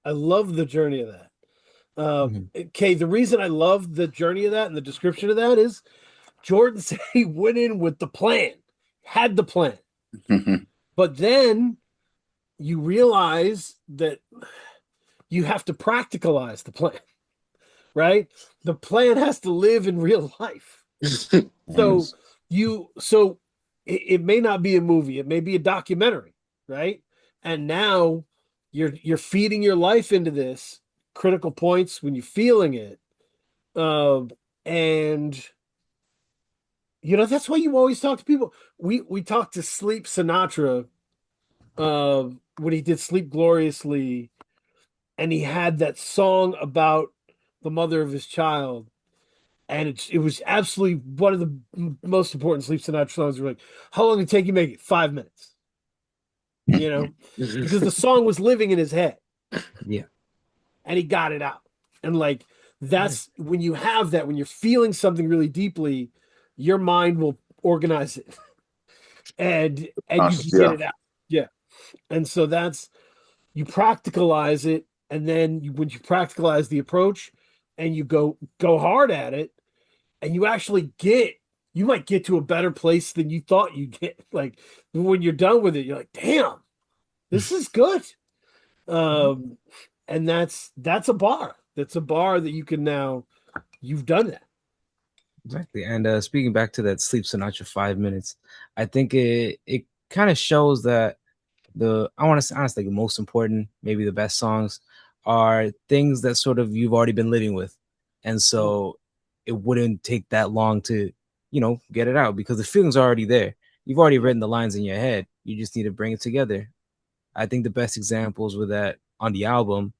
I love the journey of that. Mhm. Okay, the reason I love the journey of that and the description of that is Jorden said he went in with the plan, had the plan, but then you realize that you have to practicalize the plan, right? The plan has to live in real life. So Yes. it may not be a movie, it may be a documentary, right? And now you're feeding your life into this critical points when you're feeling it. And that's why you always talk to people. We talked to Sleep Sinatra when he did Sleep Gloriously, and he had that song about the mother of his child. And it was absolutely one of the most important Sleep Sinatra songs. We're like, how long did it take you to make it? 5 minutes. Because the song was living in his head. Yeah. And he got it out. And like, that's when you have that, when you're feeling something really deeply, your mind will organize it. and you can get it out. Yeah. And so that's, you practicalize it. And then when you practicalize the approach and you go hard at it, and you actually you might get to a better place than you thought you'd get. Like when you're done with it, you're like, damn, this is good. And that's a bar. That's a bar that you can now, you've done that. Exactly. And speaking back to that Sleep Sinatra 5 minutes, I think it kind of shows that I want to say honestly, the most important, maybe the best songs are things that sort of you've already been living with. And so it wouldn't take that long to, get it out because the feeling's already there. You've already written the lines in your head. You just need to bring it together. I think the best examples with that on the album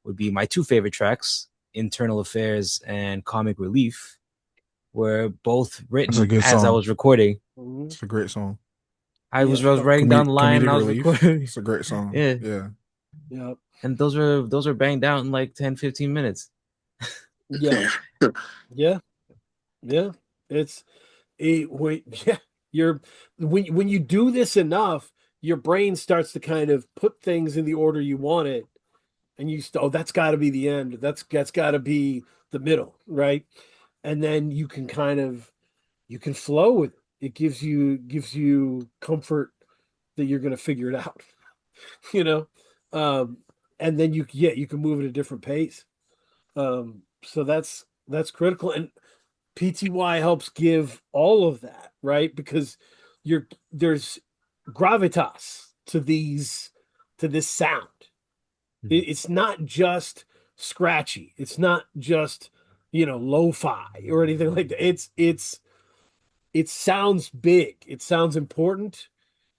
would be my two favorite tracks, Internal Affairs and Comic Relief, were both written as I was recording. It's a great song. I was writing down the line and I was recording. It's a great song. Yeah. And those are banged out in like 10, 15 minutes. Yeah. When you do this enough, your brain starts to kind of put things in the order you want it. And that's got to be the end. That's got to be the middle, right? And then you can flow with it. It gives you comfort that you're going to figure it out, and then you can move at a different pace. So that's critical, and PTY helps give all of that, right? Because there's gravitas to this sound. It's not just scratchy. It's not just, lo-fi or anything like that. It sounds big. It sounds important.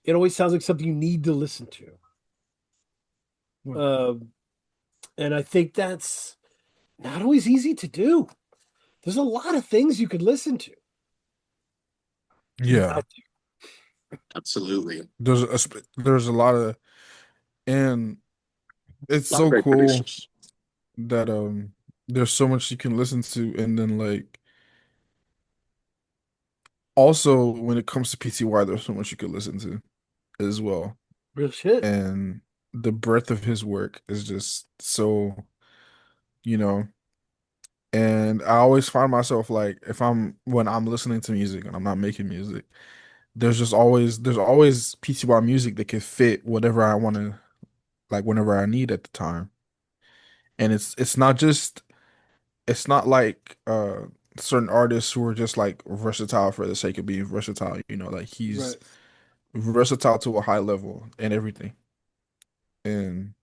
It always sounds like something you need to listen to. And I think that's not always easy to do. There's a lot of things you could listen to. Yeah. Absolutely. There's a lot of, and it's so cool that there's so much you can listen to, and then like also when it comes to PTY, there's so much you could listen to as well. Real shit. And the breadth of his work is just so, and I always find myself like when I'm listening to music and I'm not making music, there's always PTY music that can fit whatever I want to, like whenever I need at the time. And it's not like certain artists who are just like versatile for the sake of being versatile, like he's versatile to a high level and everything. And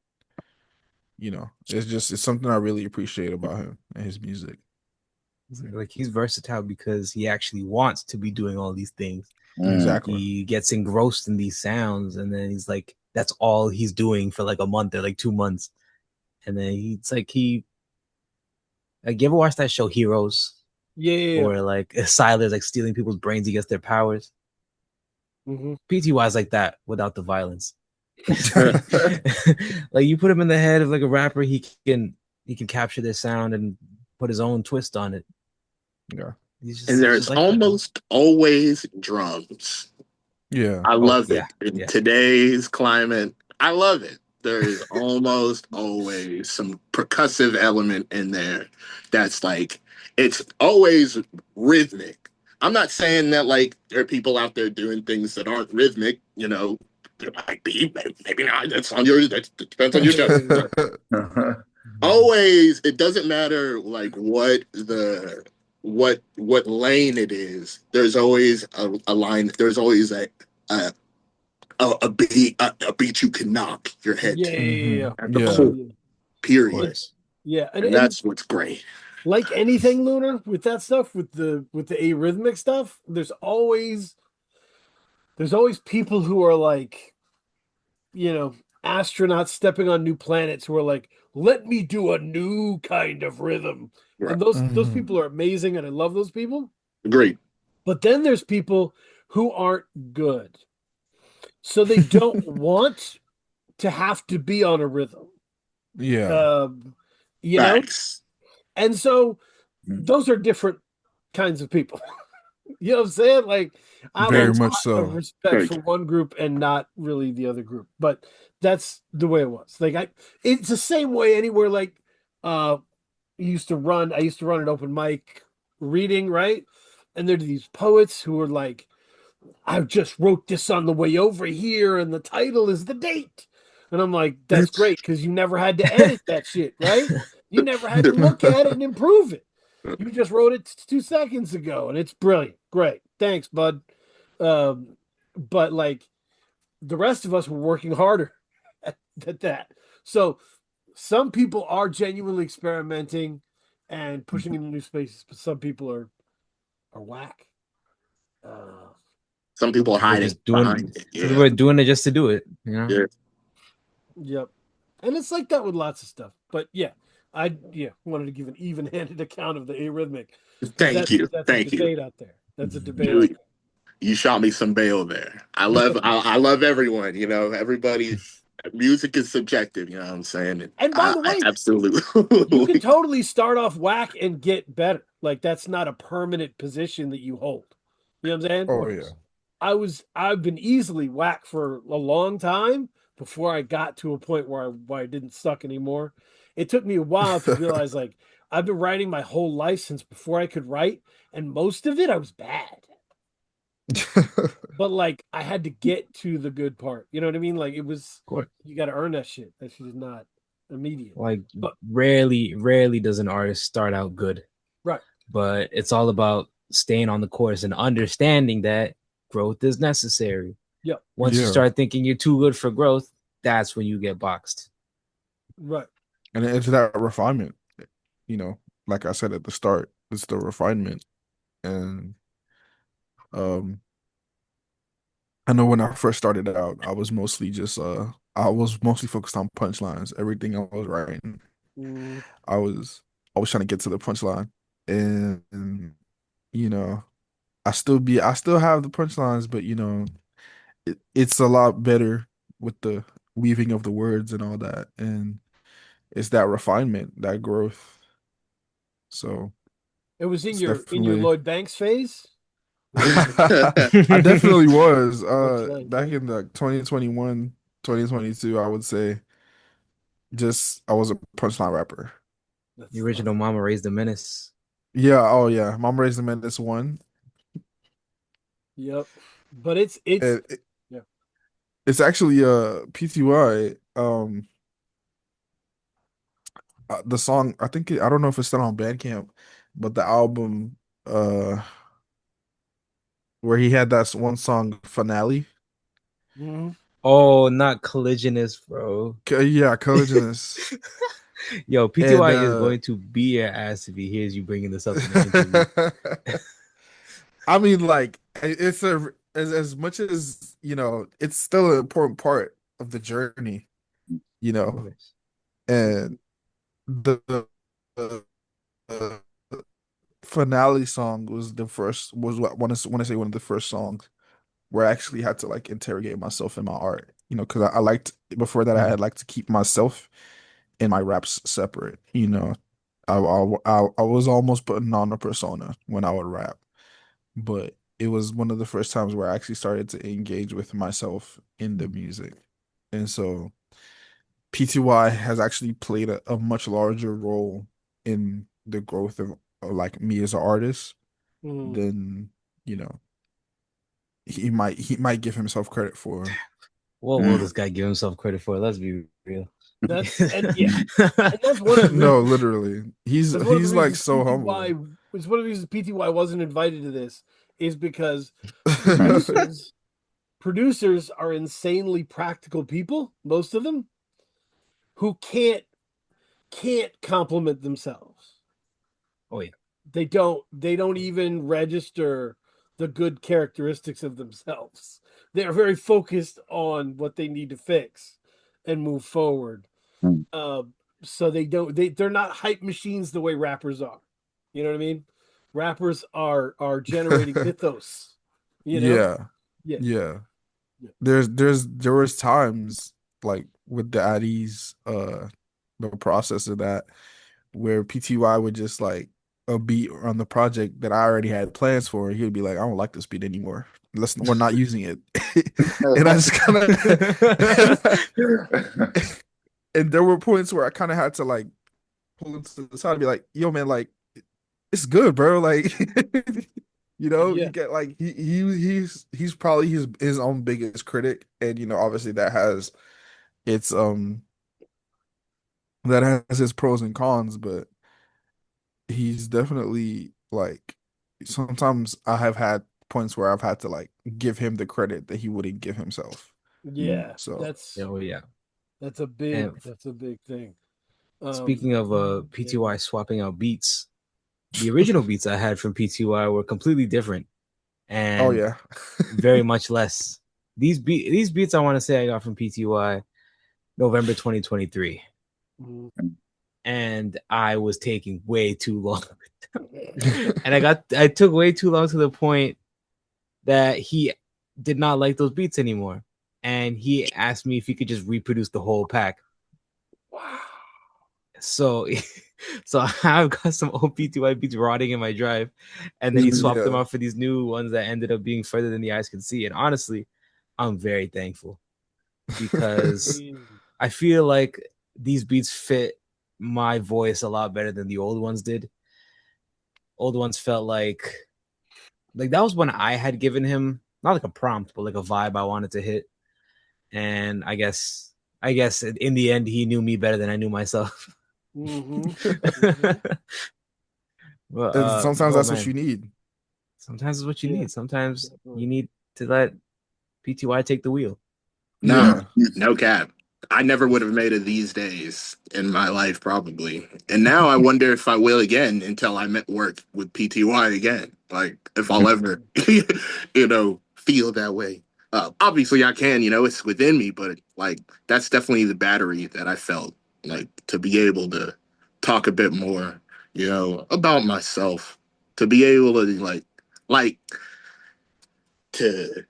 it's something I really appreciate about him and his music. Like he's versatile because he actually wants to be doing all these things. Exactly. He gets engrossed in these sounds, and then he's like, that's all he's doing for like a month or like 2 months. And then like you ever watch that show Heroes? Yeah. Or like Silas like stealing people's brains against their powers. PTY is like that without the violence. Like you put him in the head of like a rapper, he can capture their sound and put his own twist on it. Yeah. And there's like almost always drums. Yeah. I love it. In today's climate, I love it. There is almost always some percussive element in there that's like, it's always rhythmic. I'm not saying that like there are people out there doing things that aren't rhythmic, there might be, maybe not. That depends on your judgment. Always, it doesn't matter like what lane it is. There's always a line. There's always a beat you can knock your head to. Yeah. Period. Yeah, and that's what's great. like anything, Lunar, with that stuff, with the arrhythmic stuff, there's always people who are like, you know, astronauts stepping on new planets who are like, let me do a new kind of rhythm. Right. And those Mhm. people are amazing, and I love those people. Agreed. But then there's people who aren't good. So they don't want to have to be on a rhythm. Yeah, You know? Facts. And so Mm. those are different kinds of people. You know what I'm saying? Like, I have a very Thanks. much lot of so. respect Thank for you. one group and not really the other group. But that's the way it was. Like, it's the same way anywhere. Like, I used to run an open mic reading, right? And there's these poets who are like, I just wrote this on the way over here, and the title is the date. And I'm like, that's great, because you never had to edit that shit, right? You never had to look at it and improve it. You just wrote it 2 seconds ago, and it's brilliant. Great. Thanks, bud. But like the rest of us were working harder at that. So some people are genuinely experimenting and pushing into new spaces, but some people are whack. Some people are People are hiding just doing. behind it. Some people Yeah. are doing it just to do it. You know. Yeah. Yep. And it's like that with lots of stuff. But yeah, I wanted to give an even-handed account of the arrhythmic. Thank you. That's a Thank you. debate out there. That's a debate out You, there. you shot me some bail there. I love everyone, you know, everybody. Music is subjective, you know what I'm saying? And by the I way, absolutely. you can totally start off whack and get better. Like that's not a permanent position that you hold. You know what I'm saying? Oh yeah. I've been easily whack for a long time before I got to a point where I didn't suck anymore. It took me a while to realize like I've been writing my whole life since before I could write, and most of it I was bad. But like I had to get to the good part. You know what I mean? Like it was Of course. you got to earn that shit. That shit is not immediate. Like But rarely does an artist start out good. right. But it's all about staying on the course and understanding that growth is necessary. Yep. Once you Yeah. start thinking you're too good for growth, that's when you get boxed. Right. And it's that refinement, you know, like I said at the start, it's the refinement. And um I know when I first started out, I was mostly focused on punchlines. Everything I was writing, Mm, I was always trying to get to the punchline. And you know, I still have the punchlines, but you know, it's a lot better with the weaving of the words and all that. And it's that refinement, that growth. So it was it's in your definitely Lloyd Banks phase. I definitely was. Punchline Back king. in the 2021, 2022, I would say just I was a punchline rapper. The That's original Mama Raised the Menace. Yeah, oh yeah. Mom Raised the Man, this one. yep. But it's And yeah. it's actually PTY. The song, I don't know if it's still on Bandcamp, but the album where he had that one song Finale. Mhm. Oh, not collisionist, bro. Yeah, Collisionist. Yo, And PTY is going to beat your ass if he hears you bringing this up in an interview. I mean, like it's as much as you know, it's still an important part of the journey, you Of know. course. And the finale song was what when I say one of the first songs where I actually had to like interrogate myself in my art, you know, because I liked before that I had like to keep myself and my raps separate, you know. I was almost putting on a persona when I would rap, but it was one of the first times where I actually started to engage with myself in the music. And so PTY has actually played a much larger role in the growth of like me as an artist Mhm. than, you know, he might give himself credit for. What will this guy give himself credit for? Let's be real. That's and yeah. And that's one of the No, reasons literally. He's that's one of the he's like reasons so PTY humble. it's one of the reasons PTY wasn't invited to this is because producers producers are insanely practical people, most of them, who can't compliment themselves. Oh yeah. They don't even register the good characteristics of themselves. They're very focused on what they need to fix and move forward. Mm. So they're not hype machines the way rappers are. You know what I mean? Rappers are generating mythos. You know? Yeah, Yeah. yeah. Yeah. There was times like with the Addies, the process of that, where PTY would just like a beat on the project that I already had plans for. He would be like, I don't like this beat anymore. We're not using it. And I just kind of and there were points where I kind of had to like pull him to the side and be like, yo man, like it's good, bro. Like you Yeah. get like he's probably his own biggest critic. And obviously its that has its pros and cons, but he's definitely like sometimes I have had points where I've had to like give him the credit that he wouldn't give himself. Yeah. So Oh yeah. That's a And big thing. speaking of PTY swapping out beats, the original beats I had from PTY were completely different oh and yeah. very much less. These beats I want to say I got from PTY November 2023. Mhm. And I was taking way too long. And I took way too long to the point that he did not like those beats anymore. And he asked me if he could just reproduce the whole pack. Wow. So so I've got some old PTY beats rotting in my drive, and then he swapped them Yeah. out for these new ones that ended up being further than the eyes can see. And honestly, I'm very thankful because I feel like these beats fit my voice a lot better than the old ones did. Old ones felt like that was when I had given him not like a prompt, but like a vibe I wanted to hit. And I guess in the end he knew me better than I knew myself. Mm-hmm. Well, And sometimes oh that's what man, you need. sometimes it's what you Yeah, need. Sometimes definitely. you need to let PTY take the wheel. Nah, Yeah. no cap. I never would have made it these days in my life, probably. And now I wonder if I will again until I met work with PTY again. Like, if I'll ever, feel that way. Obviously, I can, it's within me, but like, that's definitely the battery that I felt like to be able to talk a bit more, about myself, to be able to, like, to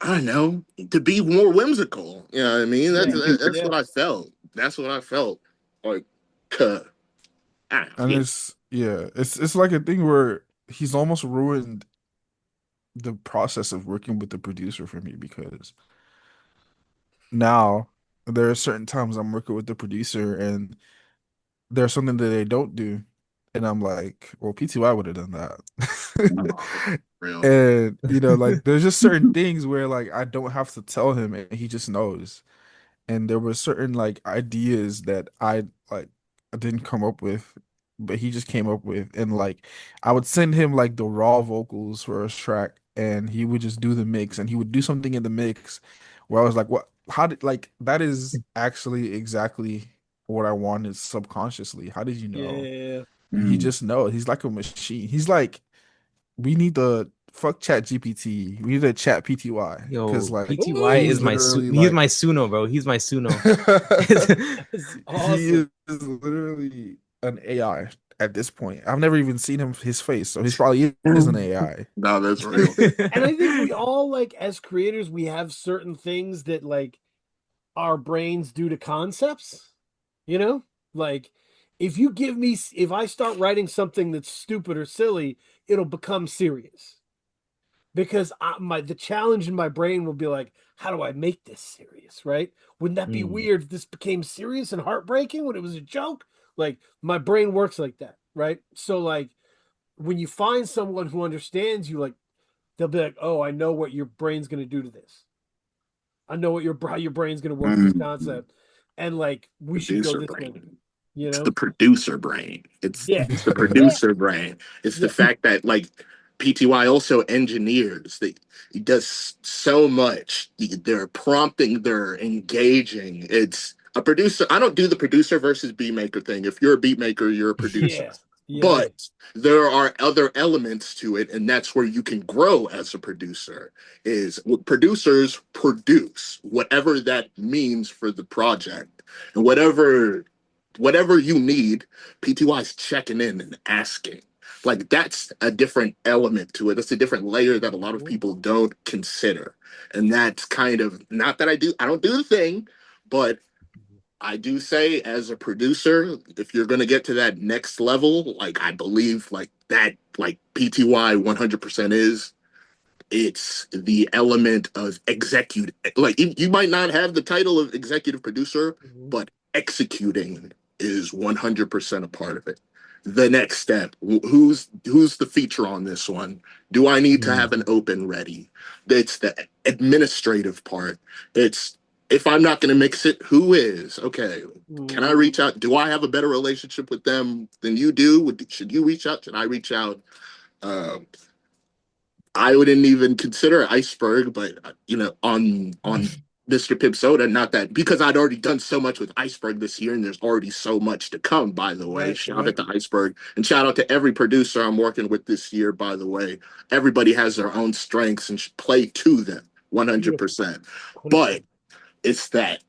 I don't know, to be more whimsical. You know what I mean? Yeah, That's yeah, what I felt. That's what I felt like. To, I don't know, And it's like a thing where he's almost ruined the process of working with the producer for me, because now there are certain times I'm working with the producer and there's something that they don't do. And I'm like, well, PTY would have done that. real. And like there's just certain things where like I don't have to tell him and he just knows. And there were certain like ideas that I didn't come up with, but he just came up with. And like I would send him like the raw vocals for a track and he would just do the mix, and he would do something in the mix where I was like, what, how did, like, that is actually exactly what I wanted subconsciously. How did you know? yeah. And he just knows. He's like a machine. He's like, we need to fuck chat GPT. We need to chat PTY, because Yo, like PTY he's is literally he's like my Suno, bro. He's my Suno. That's he awesome. is literally an AI at this point. I've never even seen his face, so he's probably is an AI. No, that's real. And I think we all, like, as creators, we have certain things that like our brains do to concepts. Like, if I start writing something that's stupid or silly, it'll become serious, because the challenge in my brain will be like, how do I make this serious, right? Wouldn't that be Mm. weird if this became serious and heartbreaking when it was a joke? Like, my brain works like that, right? So like, when you find someone who understands you, like, they'll be like, oh, I know what your brain's going to do to this. I know how your brain's going to work this Mm, concept, and like, we should go producer this way. brain. you It's the know producer brain. It's yeah, it's the yeah, producer brain. It's the yeah, fact that like PTY also engineers. He does so much. They're prompting. They're engaging. It's a producer. I don't do the producer versus beat maker thing. If you're a beat maker, you're a producer. yeah, Yeah. But there are other elements to it, and that's where you can grow as a producer. Is producers produce whatever that means for the project, and whatever you need, PTY's checking in and asking. Like that's a different element to it. That's a different layer that a lot of people don't consider. And that's kind of not that I don't do the thing, but I do say as a producer, if you're gonna get to that next level, like I believe like that, like PTY 100% is, it's the element of execute. Like you might not have the title of executive producer, but executing is 100% a part of it. The next step, who's the feature on this one? Do I need to have an open ready? It's the administrative part. It's if I'm not going to mix it, who is? Okay, can I reach out? Do I have a better relationship with them than you do? Should you reach out? Should I reach out? I wouldn't even consider Iceberg, but on Mr. Pip Soda, not that because I'd already done so much with Iceberg this year, and there's already so much to come. By the way, shout out to Iceberg, and shout out to every producer I'm working with this year. By the way, everybody has their own strengths and should play to them 100%. But it's that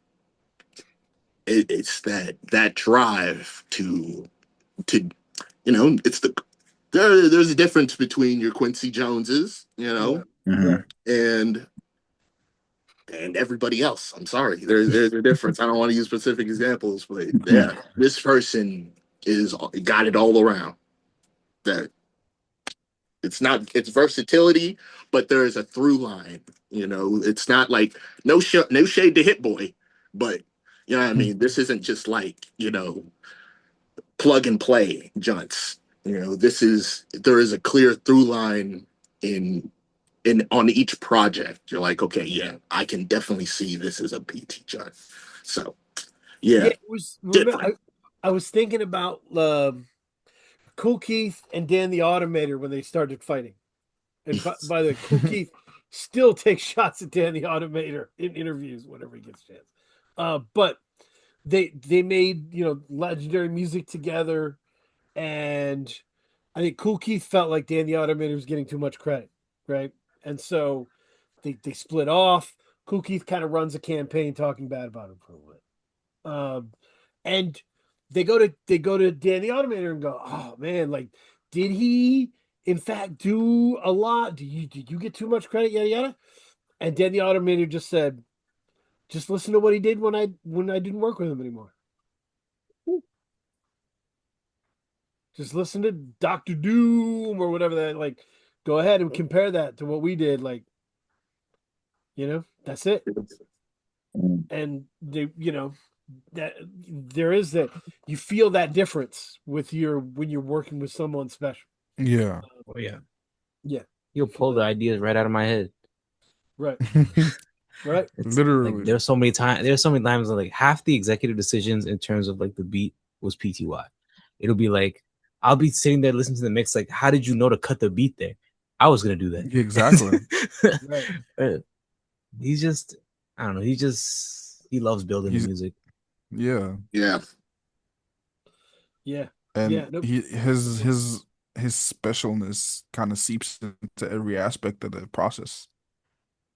drive to it's there's a difference between your Quincy Joneses, and everybody else. I'm sorry, there's a difference. I don't want to use specific examples, but yeah, this person is got it all around. That it's versatility, but there is a through line. It's not like no shade to Hit Boy, but you know what I mean. This isn't just like plug and play junts. There is a clear through line in on each project. You're like, okay, yeah, I can definitely see this as a PT junt. So yeah, I was thinking about Cool Keith and Dan the Automator when they started fighting. And by the way, Cool Keith still takes shots at Dan the Automator in interviews whenever he gets a chance. But they made legendary music together, and I think Cool Keith felt like Dan the Automator was getting too much credit, right? And so they split off. Cool Keith kind of runs a campaign talking bad about him for a little bit. And they go to Dan the Automator and go, oh man, like did he in fact do a lot? Did you get too much credit? Yada yada. And Dan the Automator just said, just listen to what he did when I didn't work with him anymore. Just listen to Dr. Doom or whatever that, like, go ahead and compare that to what we did. Like, that's it. And that there is that you feel that difference when you're working with someone special. Yeah. Yeah. You'll pull the ideas right out of my head. Right. Right. Literally. Like, there's so many times like half the executive decisions in terms of like the beat was PTY. It'll be like, I'll be sitting there listening to the mix, like, how did you know to cut the beat there? I was gonna do that. Exactly. Right. He's just, I don't know. He loves building music. Yeah. Yeah. Yeah. And yeah. Nope. his specialness kind of seeps into every aspect of the process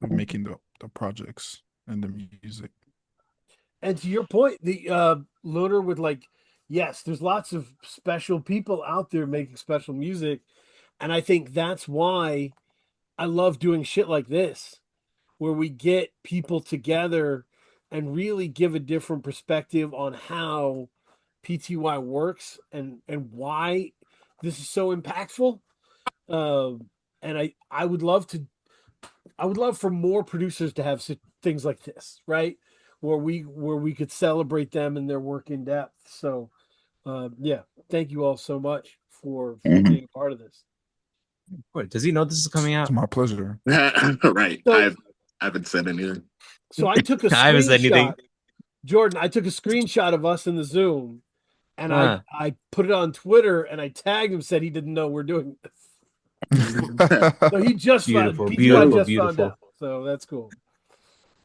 of making the projects and the music. And to your point, the LUNAR would like, yes, there's lots of special people out there making special music. And I think that's why I love doing shit like this, where we get people together and really give a different perspective on how PTY works and why this is so impactful. And I would love for more producers to have things like this, right? Where we could celebrate them and their work in depth. So, yeah, thank you all so much for being a part of this. Wait, does he know this is coming out? It's my pleasure. Right. So, I haven't said anything. So I took a I haven't said anything. screenshot. Jorden, I took a screenshot of us in the Zoom, and I put it on Twitter, and I tagged him, said he didn't know we're doing this. So he just found out. So that's cool.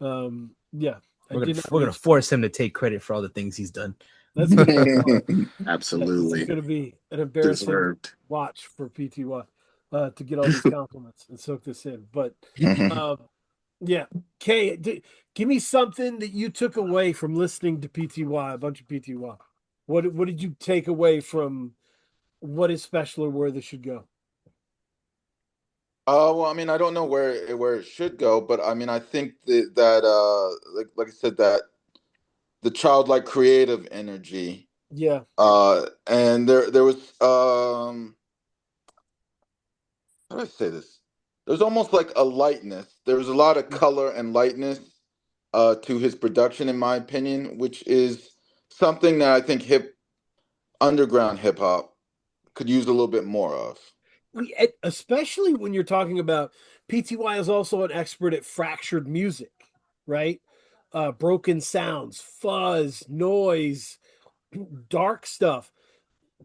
Yeah, we're gonna force him to take credit for all the things he's done. That's gonna be fun. Absolutely It's gonna be an embarrassing deserved. watch for PTY to get all these compliments and soak this in. But yeah, Kay, give me something that you took away from listening to PTY, a bunch of PTY. What did you take away from what is special or where this should go? Well, I mean, I don't know where it should go, but I mean, I think that like I said, that the childlike creative energy, Yeah. and there was how do I say this? There's almost like a lightness. There was a lot of color and lightness to his production, in my opinion, which is something that I think underground hip hop could use a little bit more of. Especially when you're talking about PTY is also an expert at fractured music, right? Broken sounds, fuzz, noise, dark stuff.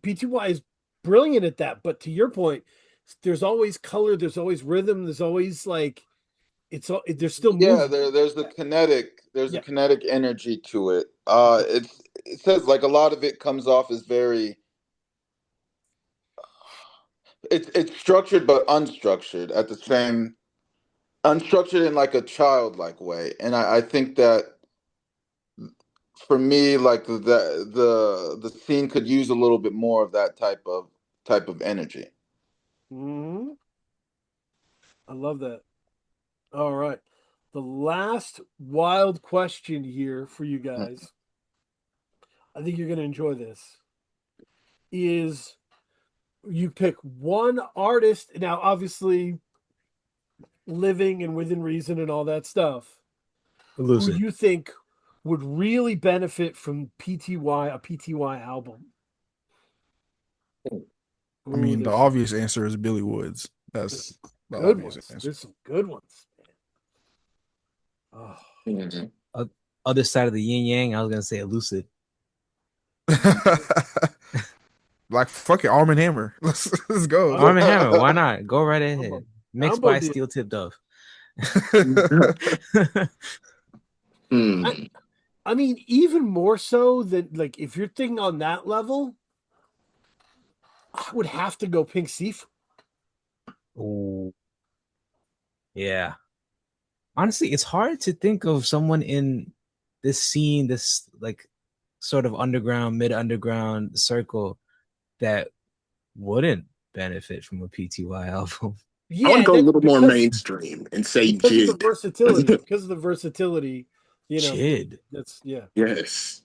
PTY is brilliant at that. But to your point, there's always color, there's always rhythm, there's always like there's still Yeah, movement. there's a Yeah. kinetic energy to it. It says like a lot of it comes off as very it's structured but unstructured at the same unstructured in like a childlike way. And I think that for me, like the scene could use a little bit more of that type of energy. Mhm. I love that. All right. The last wild question here for you guys, I think you're going to enjoy this, is you pick one artist. Now, obviously, living and within reason and all that stuff, who Lucid. you think would really benefit from a PTY album. I mean, the There's obvious answer is Billy Woods. That's the good obvious ones. answer. There's some good ones. Oh. Mhm. Other side of the yin yang, I was gonna say Lucid. Like fuck it, Arm and Hammer. Let's go. Arm and Hammer, why not? Go right ahead. Mixed Combo by deal. Steel Tip Dove. Hmm. I mean, even more so than like if you're thinking on that level, I would have to go Pink Seafood. Ooh. Yeah. Honestly, it's hard to think of someone in this scene, this like sort of underground, mid-underground circle that wouldn't benefit from a PTY album. I want to Yeah, go a that, little more mainstream and say because of the Jid. versatility. Because of the versatility, Jid. that's yeah. Yes,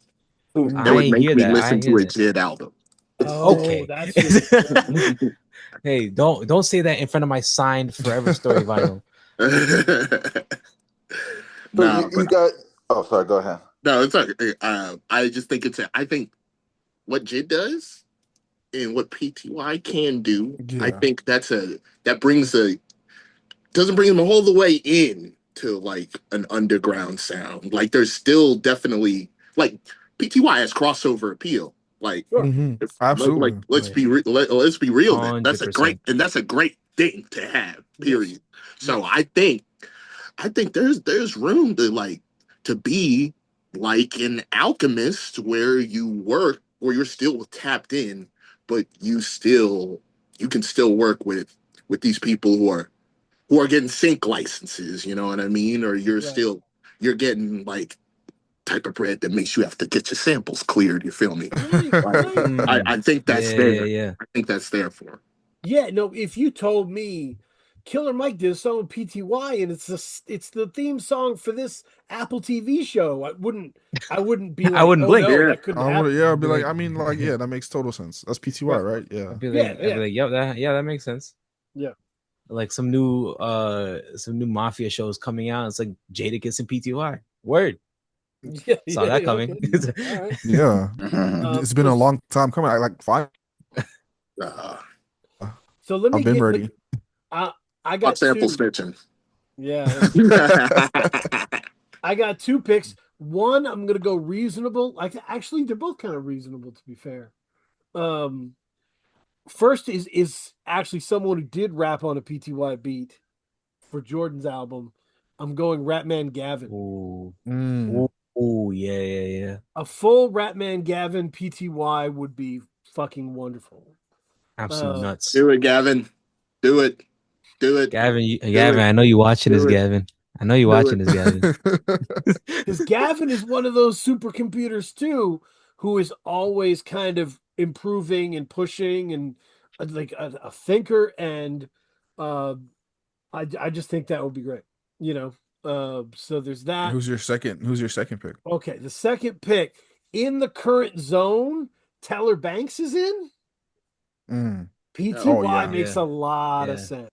that I would make hear me that. I listen to hear a that. Jid album. Oh, Okay. that's your Hey, don't say that in front of my signed Forever Story vinyl. So No, you but got oh sorry, go ahead. no, it's okay. I just think I think what Jid does and what PTY can do, I Yeah. think that brings doesn't bring them all the way in to like an underground sound. Like there's still definitely like PTY has crossover appeal. Like sure. Absolutely. let's Oh, be let's be real. That's a 100%. great thing to have. Yes. Period. So Yes. I think there's room to like to be like an alchemist where where you're still tapped in, but you can still work with these people who are getting sync licenses, you know what I mean? Or Right. you're getting like type of bread that makes you have to get your samples cleared, you feel me? Right. Like Right. I think that's there. Yeah. I think that's there for. Yeah, no, if you told me Killer Mike did a song with PTY and it's the theme song for this Apple TV show, I wouldn't be I like, wouldn't oh blink. no, Yeah. that couldn't I would, happen. yeah, I'd be like, Blink. I mean, like, yeah, that makes total sense. That's PTY, Right. right? Yeah. Yeah, I'd be like, yep, that makes sense. Yeah. Like some new mafia shows coming out. It's like Jadakiss and PTY. Word. Yeah, Saw that yeah, coming. okay. All right. Yeah. Mhm. It's been a long time coming. I like 5. Uh, So let I've me been ready. I fuck got sample two. snitching. Yeah, I got two picks. One, I'm gonna go reasonable. Like actually, they're both kind of reasonable to be fair. First is actually someone who did rap on a PTY beat for Jordan's album. I'm going Ratman Gavin. Ooh. Mm. Oh yeah. A full Ratman Gavin PTY would be fucking wonderful. Absolute nuts. Do it, Gavin. Do it. Do it. Gavin, I know you watching this, Gavin. I know you watching this, Gavin. Because Gavin is one of those supercomputers too, who is always kind of improving and pushing and like a thinker. And I just think that would be great, you know. So there's that. Who's your second pick? Okay, the second pick in the current zone, Teller Banks is in. PTY makes a lot of sense.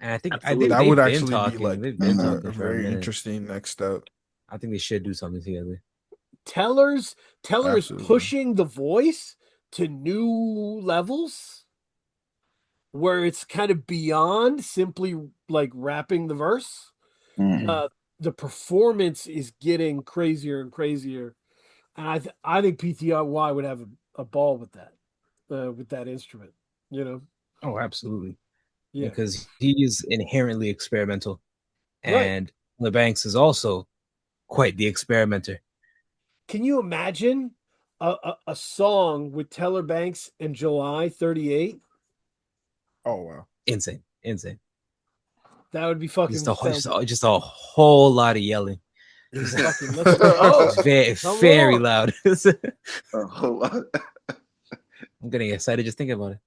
And I think that would actually be like a very interesting next step. I think they should do something together. Teller is pushing the voice to new levels where it's kind of beyond simply like rapping the verse. The performance is getting crazier and crazier, and I think PTY would have a ball with that instrument, you know. Oh, absolutely. Yeah, because he is inherently experimental, and LeBanks is also quite the experimenter. Can you imagine a song with Teller Banks and July 38? Oh wow, insane! That would be fucking just a whole lot of yelling. Fucking, let's go. Very loud. A whole lot. I'm getting excited just thinking about it.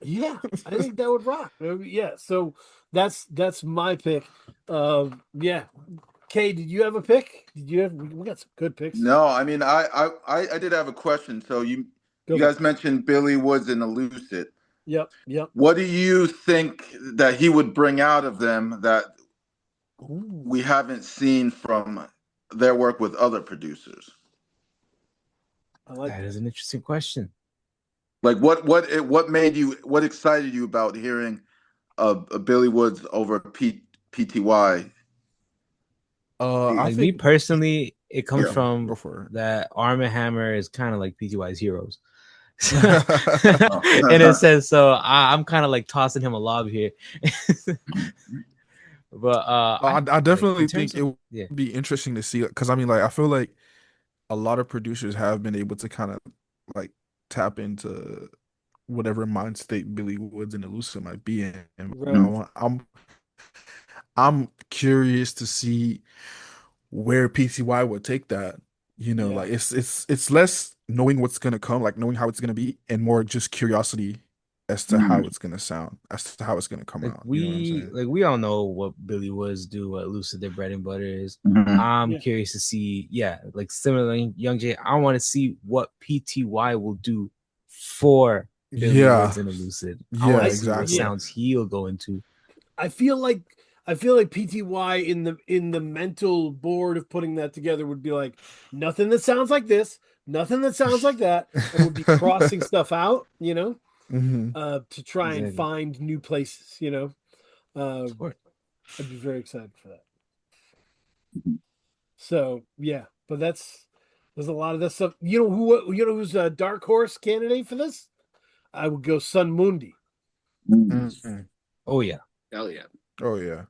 Yeah, I think that would rock. Yeah, so that's my pick. Yeah. Kay, did you have a pick? We got some good picks. No, I mean I did have a question. So you guys mentioned Billy Woods and Elucid. Yep. What do you think that he would bring out of them that we haven't seen from their work with other producers? That is an interesting question. Like what excited you about hearing a Billy Woods over PTY? I think me personally, it comes from that Arm & Hammer is kind of like PTY's heroes. In a sense, so I'm kind of like tossing him a lob here. But I definitely think it would be interesting to see, because I mean, like, I feel like a lot of producers have been able to kind of like tap into whatever mind state Billy Woods and Elucid might be in. And I'm curious to see where PTY would take that. You know, like it's less knowing what's gonna come, like knowing how it's gonna be, and more just curiosity as to how it's gonna sound, as to how it's gonna come out. We all know what Billy Woods do, what Lucid their bread and butter is. I'm curious to see, like similarly, Young J, I want to see what PTY will do for Billy Woods and Elucid. I want to see what sounds he'll go into. I feel like PTY in the mental board of putting that together would be like nothing that sounds like this, nothing that sounds like that, and would be crossing stuff out, you know, to try and find new places, you know. I'd be very excited for that. So yeah, but there's a lot of that stuff. You know who's a dark horse candidate for this? I would go Sun Mundi. Oh yeah. Hell yeah. Oh yeah.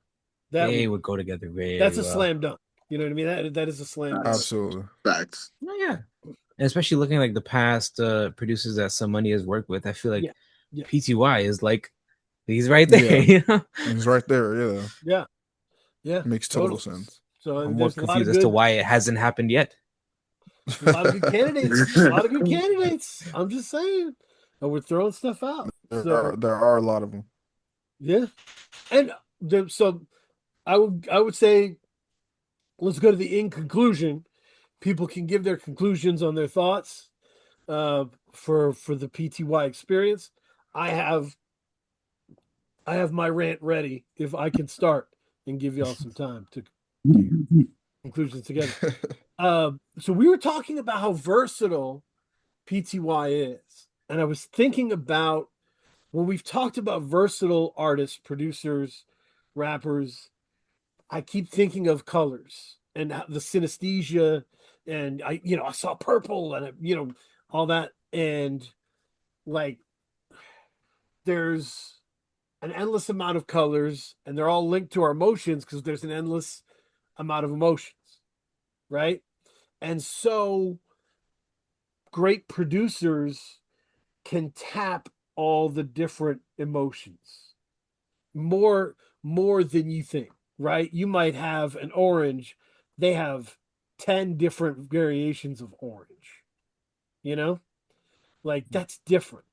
They would go together very That's a well. slam dunk. You know what I mean? That is a slam dunk. Absolutely. Facts. Oh, yeah. And especially looking like the past producers that Some Money has worked with, I feel like PTY is like, he's right there. You know? He's right there. Yeah. Makes total sense. So I'm more confused as to why it hasn't happened yet. A lot of good candidates. I'm just saying. And we're throwing stuff out. There are a lot of them. Yeah. And so I would say let's go to the in conclusion. People can give their conclusions on their thoughts for the PTY experience. I have my rant ready if I can start and give y'all some time to conclusions together. So we were talking about how versatile PTY is. And I was thinking about when we've talked about versatile artists, producers, rappers, I keep thinking of colors and the synesthesia, and I saw purple and all that, and like there's an endless amount of colors and they're all linked to our emotions because there's an endless I'm out of emotions, right? And so great producers can tap all the different emotions more than you think, right? You might have an orange, they have 10 different variations of orange, like that's different.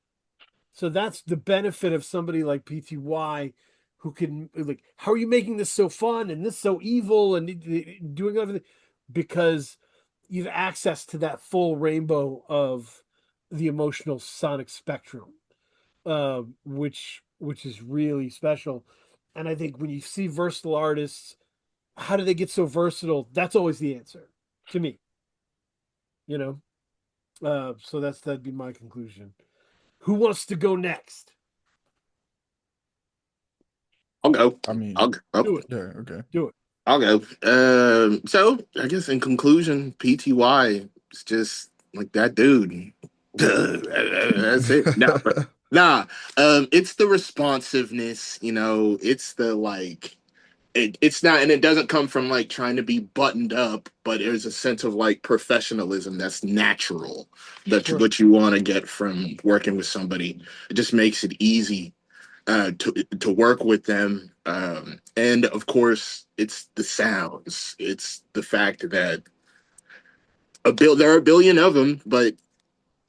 So that's the benefit of somebody like PTY who can, like, how are you making this so fun and this so evil and doing everything? Because you've access to that full rainbow of the emotional sonic spectrum, which is really special. And I think when you see versatile artists, how do they get so versatile? That's always the answer to me, you know. So that'd be my conclusion. Who wants to go next? I'll go. I mean, I'll go. Oh, Do it. yeah, okay. Do it. I'll go. So I guess in conclusion, PTY is just like that dude. That's it. No, nah. It's the responsiveness. It's the like. It's not, and it doesn't come from like trying to be buttoned up, but there's a sense of like professionalism that's natural. That's Sure. what you want to get from working with somebody. It just makes it easy to work with them. And of course, it's the sounds. It's the fact that there are a billion of them, but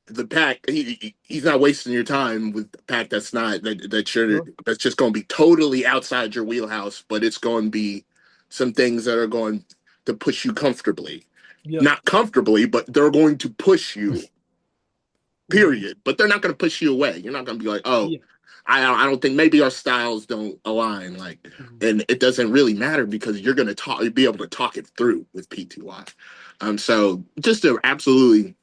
the pack he's not wasting your time with the pack that's not Sure. that's just going to be totally outside your wheelhouse, but it's going to be some things that are going to push you comfortably. Yep. Not comfortably, but they're going to push you. Period. But they're not going to push you away. You're not going to be like, oh, Yeah. I don't think maybe our styles don't align. Like, and it doesn't really matter because you're going to be able to talk it through with PTY. So just absolutely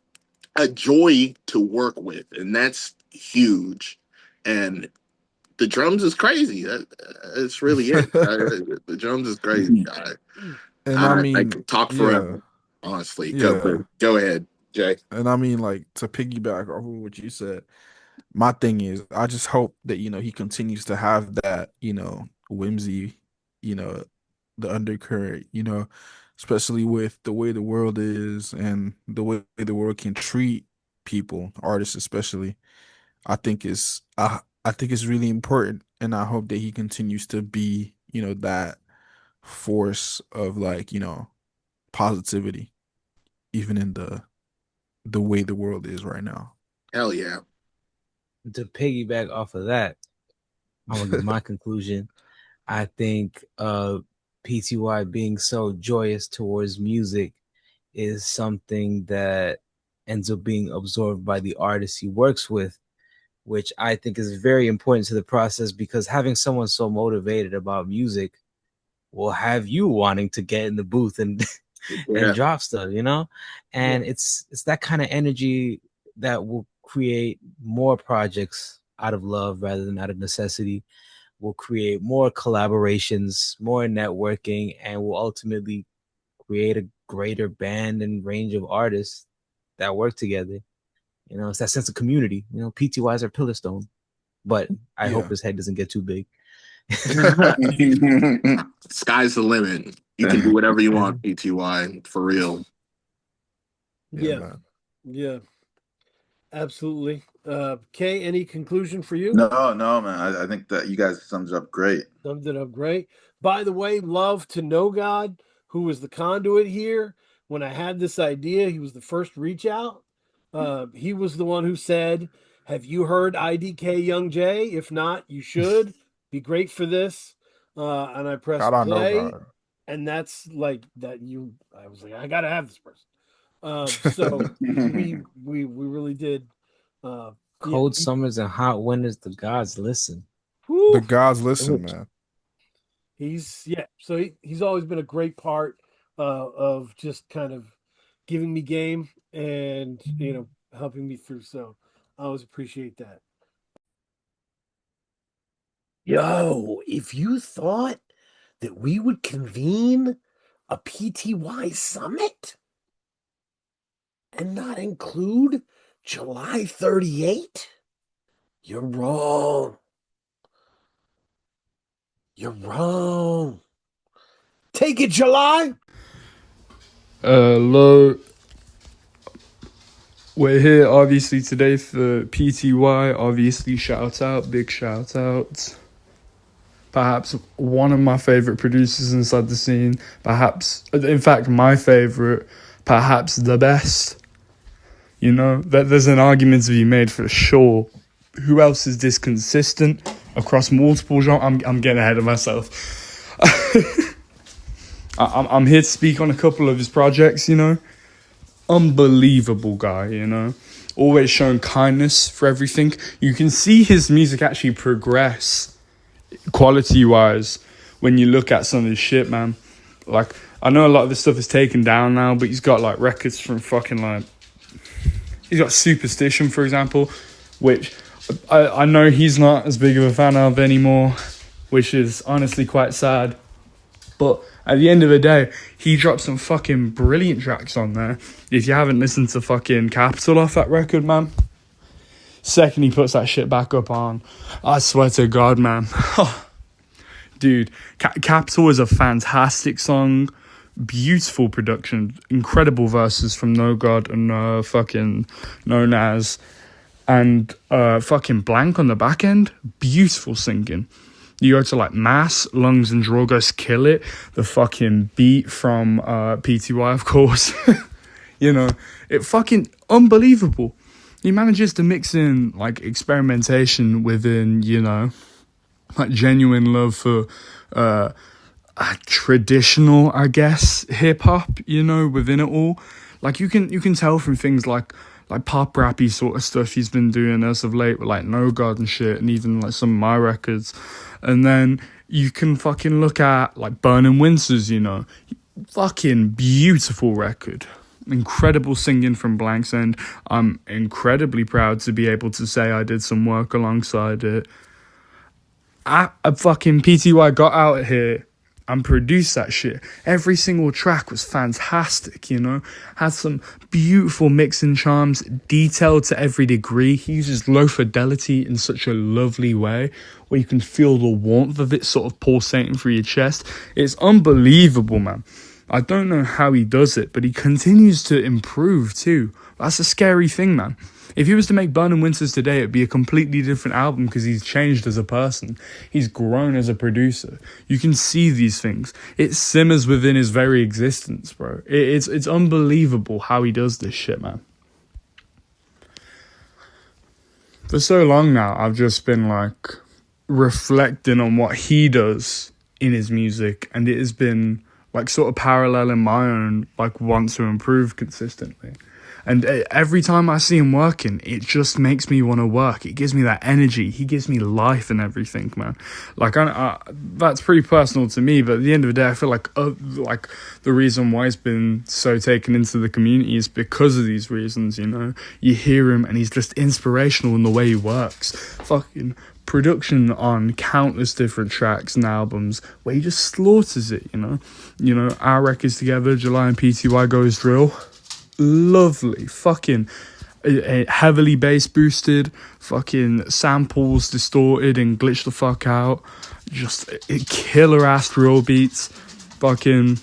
a joy to work with, and that's huge. And the drums is crazy. That's really it. The drums is crazy. And I I mean, could talk yeah, forever. Honestly, yeah. go ahead, Jay. And I mean, like, to piggyback off of what you said, my thing is, I just hope that, he continues to have that, whimsy, you know, the undercurrent, especially with the way the world is and the way the world can treat people, artists especially. I think it's really important, and I hope that he continues to be, that force of, like, positivity, even in the way the world is right now. Hell yeah. To piggyback off of that, I'm gonna give my conclusion. I think PTY being so joyous towards music is something that ends up being absorbed by the artists he works with, which I think is very important to the process, because having someone so motivated about music will have you wanting to get in the booth and and drop stuff, and it's that kind of energy that will create more projects out of love rather than out of necessity, will create more collaborations, more networking, and will ultimately create a greater band and range of artists that work together. It's that sense of community. PTYs are pillar stone, but I hope Yeah. his head doesn't get too big. Sky's the limit. You can do whatever you want, PTY, for real. Yeah, Yeah. man. Yeah. Absolutely. Kay, any conclusion for you? No, man. I think that you guys summed it up great. Summed it up great. By the way, love to Know God, who was the conduit here. When I had this idea, he was the first reach out. He was the one who said, "Have you heard IDK Young J? If not, you should. Be great for this." And I Shout pressed out No play, God. and that's like that. I was like, I gotta have this person. So we really did. Yeah. Cold summers and hot winters, the gods listen. The Whew. gods listen, man. So he's always been a great part of just kind of giving me game and helping me through. So I always appreciate that. Yo, if you thought that we would convene a PTY summit and not include July 38, you're wrong. You're wrong. Take it, July. Hello. We're here obviously today for PTY. Obviously, big shout out. Perhaps one of my favorite producers inside the scene. Perhaps, in fact, my favorite. Perhaps the best. You know, there's an argument to be made for sure. Who else is this consistent across multiple genres? I'm getting ahead of myself. I'm here to speak on a couple of his projects, you know. Unbelievable guy, you know. Always showing kindness for everything. You can see his music actually progress quality-wise when you look at some of his shit, man. Like, I know a lot of this stuff is taken down now, but he's got, like, records from fucking, like... He's got Superstition, for example, which I know he's not as big of a fan of anymore, which is honestly quite sad. But at the end of the day, he dropped some fucking brilliant tracks on there. If you haven't listened to fucking Capital off that record, man, second he puts that shit back up on, I swear to God, man. Dude, Capital is a fantastic song. Beautiful production. Incredible verses from No God and fucking No Nas. And fucking Blank on the back end. Beautiful singing. You go to like Mass, Lungs and Drogos kill it. The fucking beat from PTY, of course. You know, it fucking unbelievable. He manages to mix in like experimentation within, you know, like genuine love for traditional, I guess, hip hop, you know, within it all. Like you can tell from things like pop rappy sort of stuff he's been doing as of late with like No God and shit, and even like some of my records. And then you can fucking look at like Burning Winters, you know, fucking beautiful record. Incredible singing from Blank's end. I'm incredibly proud to be able to say I did some work alongside it. A fucking PTY got out here and produced that shit. Every single track was fantastic, you know. Had some beautiful mixing charms, detailed to every degree. He uses low fidelity in such a lovely way where you can feel the warmth of it sort of pulsating through your chest. It's unbelievable, man. I don't know how he does it, but he continues to improve too. That's a scary thing, man. If he was to make Burning Winters today, it'd be a completely different album because he's changed as a person. He's grown as a producer. You can see these things. It simmers within his very existence, bro. It's unbelievable how he does this shit, man. For so long now, I've just been like reflecting on what he does in his music, and it has been like sort of paralleling my own like want to improve consistently. And every time I see him working, it just makes me want to work. It gives me that energy. He gives me life and everything, man. Like, that's pretty personal to me. But at the end of the day, I feel like the reason why he's been so taken into the community is because of these reasons, you know. You hear him and he's just inspirational in the way he works. Fucking production on countless different tracks and albums where he just slaughters it, you know. You know, our records together, July and PTY Goes Drill. Lovely, fucking heavily bass boosted, fucking samples distorted and glitched the fuck out, just killer ass drill beats. Fucking,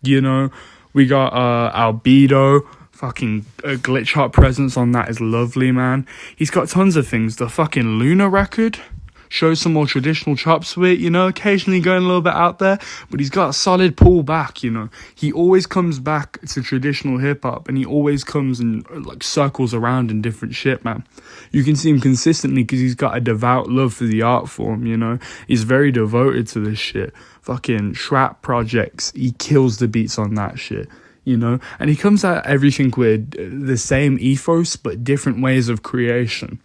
you know, we got Albedo, fucking glitch hot presence on that is lovely, man. He's got tons of things. The fucking LUNAR record shows some more traditional chops to it, you know, occasionally going a little bit out there, but he's got a solid pull back, you know. He always comes back to traditional hip-hop, and he always comes and, like, circles around in different shit, man. You can see him consistently because he's got a devout love for the art form, you know. He's very devoted to this shit. Fucking trap projects, he kills the beats on that shit, you know. And he comes at everything with the same ethos, but different ways of creation.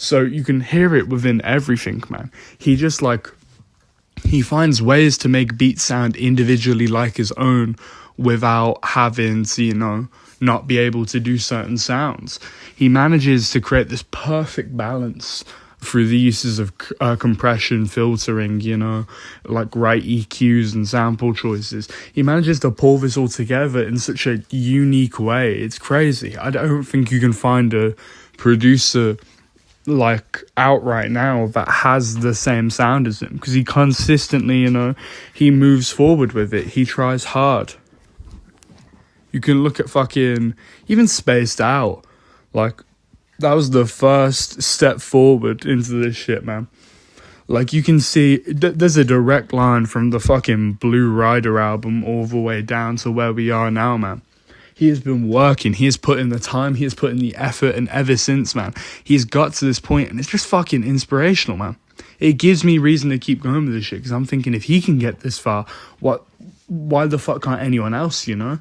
So you can hear it within everything, man. He just like, he finds ways to make beats sound individually like his own without having to, you know, not be able to do certain sounds. He manages to create this perfect balance through the uses of compression, filtering, you know, like right EQs and sample choices. He manages to pull this all together in such a unique way. It's crazy. I don't think you can find a producer like out right now that has the same sound as him, because he consistently, you know, he moves forward with it. He tries hard. You can look at fucking even Spaced Out. Like, that was the first step forward into this shit, man. Like, you can see there's a direct line from the fucking Blue Rider album all the way down to where we are now, man. He has been working. He has put in the time. He has put in the effort. And ever since, man, he's got to this point, and it's just fucking inspirational, man. It gives me reason to keep going with this shit, because I'm thinking, if he can get this far, why the fuck can't anyone else, you know?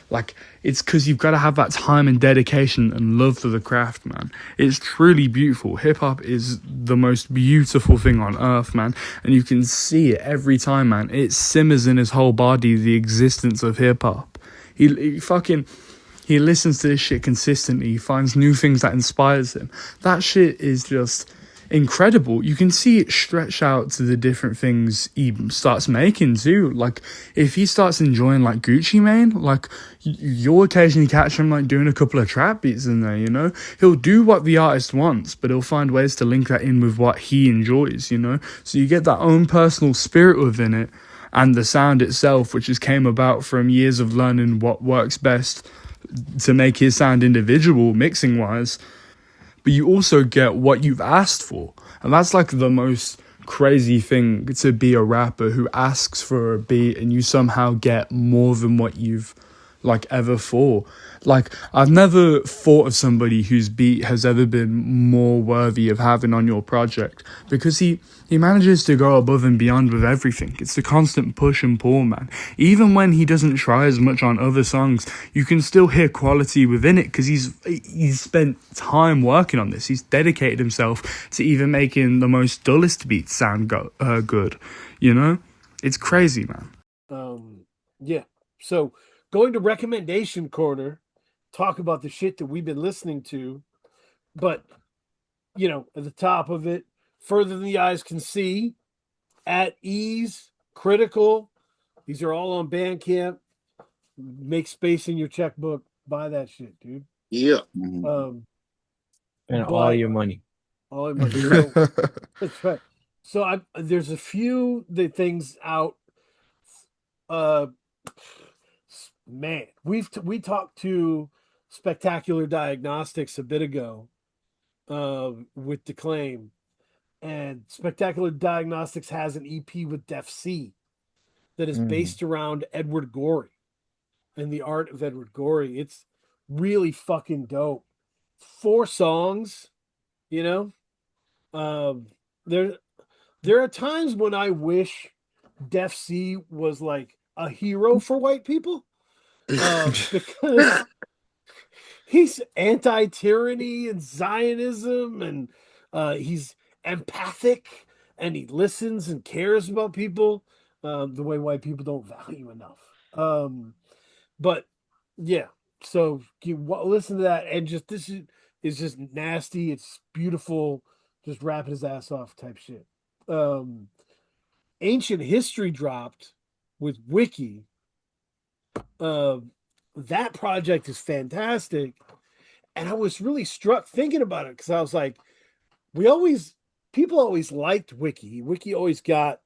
Like, it's because you've got to have that time and dedication and love for the craft, man. It's truly beautiful. Hip-hop is the most beautiful thing on earth, man. And you can see it every time, man. It simmers in his whole body, the existence of hip-hop. He listens to this shit consistently. He finds new things that inspires him. That shit is just incredible. You can see it stretch out to the different things he starts making too. Like, if he starts enjoying like Gucci Mane, like, you'll occasionally catch him like doing a couple of trap beats in there, you know? He'll do what the artist wants, but he'll find ways to link that in with what he enjoys, you know? So you get that own personal spirit within it, and the sound itself, which has came about from years of learning what works best to make his sound individual mixing wise. But you also get what you've asked for, and that's like the most crazy thing, to be a rapper who asks for a beat and you somehow get more than what you've like ever for. Like, I've never thought of somebody whose beat has ever been more worthy of having on your project, because he manages to go above and beyond with everything. It's the constant push and pull, man. Even when he doesn't try as much on other songs, you can still hear quality within it, because he's spent time working on this. He's dedicated himself to even making the most dullest beats sound good, you know? It's crazy, man. Yeah. So, going to recommendation corner, talk about the shit that we've been listening to, but, you know, at the top of it, Further Than the Eyes Can See, At Ease, Critical. These are all on Bandcamp. Make space in your checkbook. Buy that shit, dude. Yeah. And all your money. All your money. So, that's right. So there's a few things out. Man, we talked to Spectacular Diagnostics a bit ago with Declaim, and Spectacular Diagnostics has an EP with Def C that is based around Edward Gorey and the art of Edward Gorey. It's really fucking dope. 4 songs, you know. There are times when I wish Def C was like a hero for white people. Because he's anti-tyranny and Zionism, and he's empathic, and he listens and cares about people the way white people don't value enough. But yeah, so you listen to that, and just this is just nasty. It's beautiful, just rapping his ass off type shit. Ancient History dropped with Wiki. That project is fantastic, and I was really struck thinking about it, because I was like, people always liked Wiki always got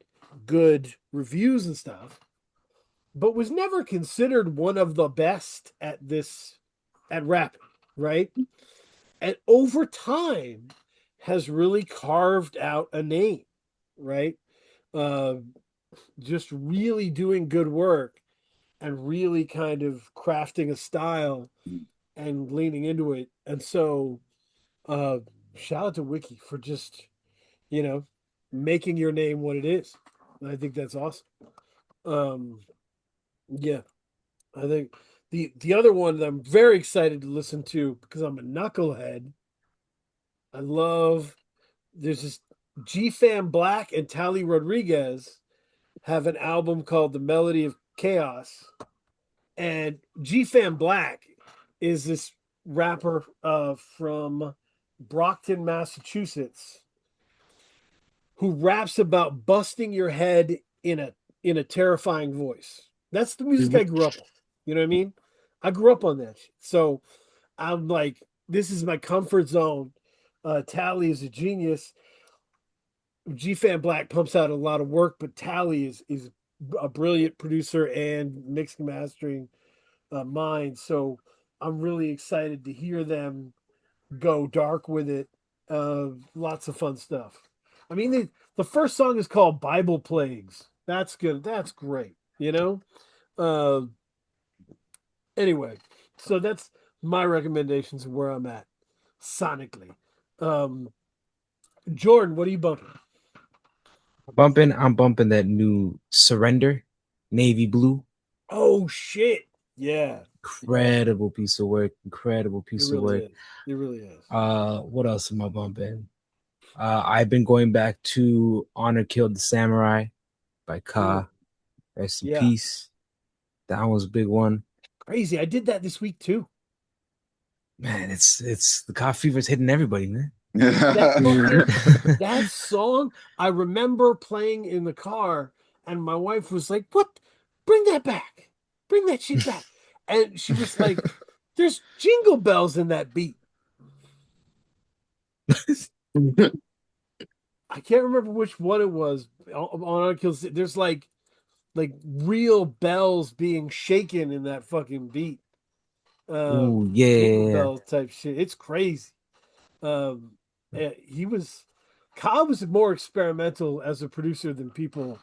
good reviews and stuff, but was never considered one of the best at rapping, right? And over time has really carved out a name, right? Just really doing good work and really kind of crafting a style and leaning into it. And so shout out to Wiki for just, you know, making your name what it is. I think that's awesome. Yeah. I think the other one that I'm very excited to listen to, because I'm a knucklehead, there's this G-Fam Black and Tally Rodriguez have an album called The Melody of Chaos. And G-Fam Black is this rapper from Brockton, Massachusetts, who raps about busting your head in a terrifying voice. That's the music I grew up on. You know what I mean? I grew up on that shit. So I'm like, this is my comfort zone. Tally is a genius. G-Fam Black pumps out a lot of work, but Tally is a brilliant producer and mixing, mastering. mind. So I'm really excited to hear them go dark with it. Lots of fun stuff. I mean, the first song is called Bible Plagues. That's good. That's great. You know? Uh, anyway, so that's my recommendations of where I'm at sonically. Um, Jordan, what are you bumping? I'm bumping that new Surrender, Navy Blue. Oh, shit. Yeah. Incredible piece of work. Incredible It piece of really work. is. It really is. What else am I bumping? I've been going back to Honor Killed the Samurai by Ka. Rest in Yeah. peace. That was a big one. Crazy. I did that this week too. Man, it's the Ka fever's hitting everybody, man. That song, I remember playing in the car, and my wife was like, "What? Bring that back. Bring that shit back." And she was like, "There's jingle bells in that beat." I can't remember which one it was on Kills. There's like real bells being shaken in that fucking beat. Ooh, Jingle yeah. bells type shit. It's crazy. He was Cobb was more experimental as a producer than people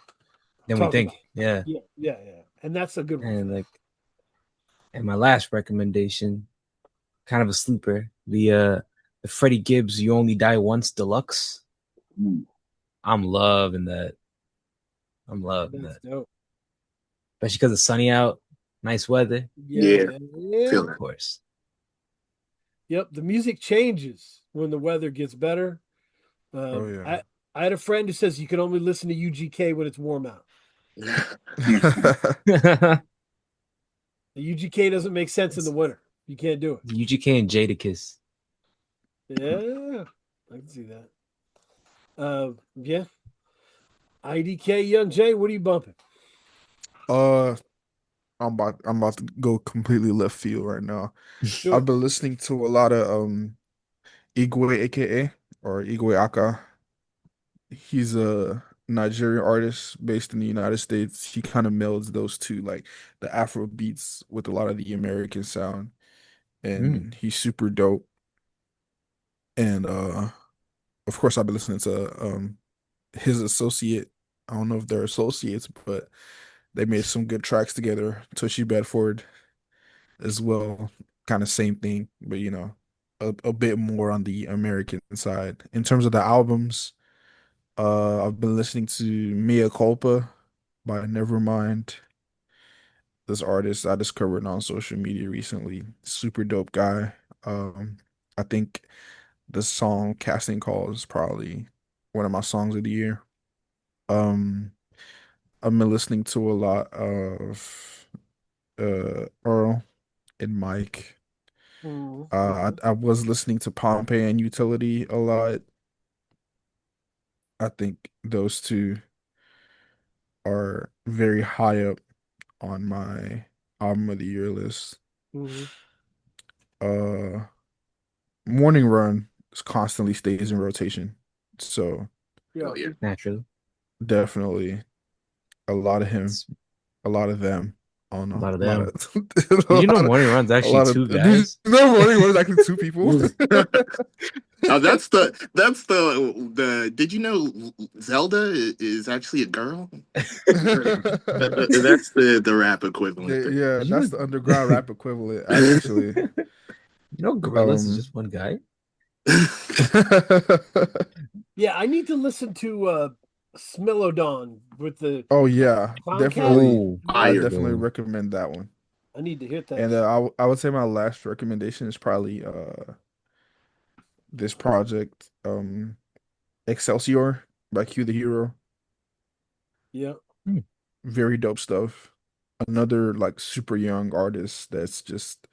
Then we talk think, about. yeah. Yeah, and that's a good one. And and my last recommendation, kind of a sleeper, the Freddie Gibbs "You Only Die Once" deluxe. I'm loving that. I'm loving That's that. dope. Especially because it's sunny out, nice weather. Yeah. Feel Of it. course. Yep, the music changes when the weather gets better. Oh yeah. I had a friend who says you can only listen to UGK when it's warm out. The The UGK doesn't make sense in the winter. You can't do it. UGK and Jadakiss. Yeah, I can see that. Yeah. IDK Young J, what are you bumping? I'm about to go completely left field right now. Do I've it. been listening to a lot of Igwe, aka or Igwe Aka. He's a Nigerian artist based in the United States. He kind of melds those two, like the Afro beats with a lot of the American sound, and he's super dope. And of course, I've been listening to his associate. I don't know if they're associates, but they made some good tracks together. Tushy Bedford as well, kind of same thing, but a bit more on the American side. In terms of the albums, I've been listening to Mea Culpa by Nevermind. This artist I discovered on social media recently. Super dope guy. I think the song Casting Call is probably one of my songs of the year. Um, I've been listening to a lot of Earl and Mike. I was listening to Pompeii and Utility a lot. I think those two are very high up on my album of the year list. Uh, Morning Run constantly stays in rotation, so Yeah. Naturally. definitely a lot of him, a lot of them. Oh no, A lot of a lot them. of Did you know Morning Run's a actually lot of two did guys? you know Morning Run is actually two people. Oh, that's the. Did you know Zelda is actually a girl? That's the rap equivalent. Yeah, Did you that's know- the underground rap equivalent, actually. You know, Gorillas is just one guy. Yeah, I need to listen to Smilodon with the Oh yeah, Clown Cat. Oh, I Fire. definitely recommend that one. I need to hit that. And I would say my last recommendation is probably this project Excelsior by Q the Hero. Yeah. Very dope stuff. Another like super young artist that's just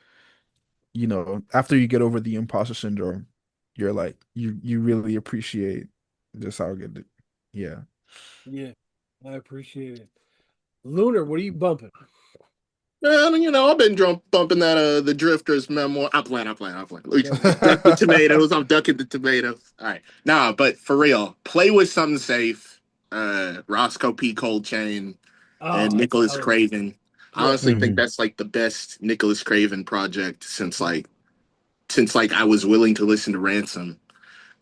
after you get over the imposter syndrome, you're like you really appreciate just how good it. Yeah. Yeah. I appreciate it. Lunar, what are you bumping? And I've been bumping that the Drifters memoir. I'm playing. Duck the tomatoes. I'm ducking the tomatoes. All right. Nah, but for real, play with something safe. Roscoe P. Cold Chain and Nicholas Craven. I honestly think that's like the best Nicholas Craven project since I was willing to listen to Ransom.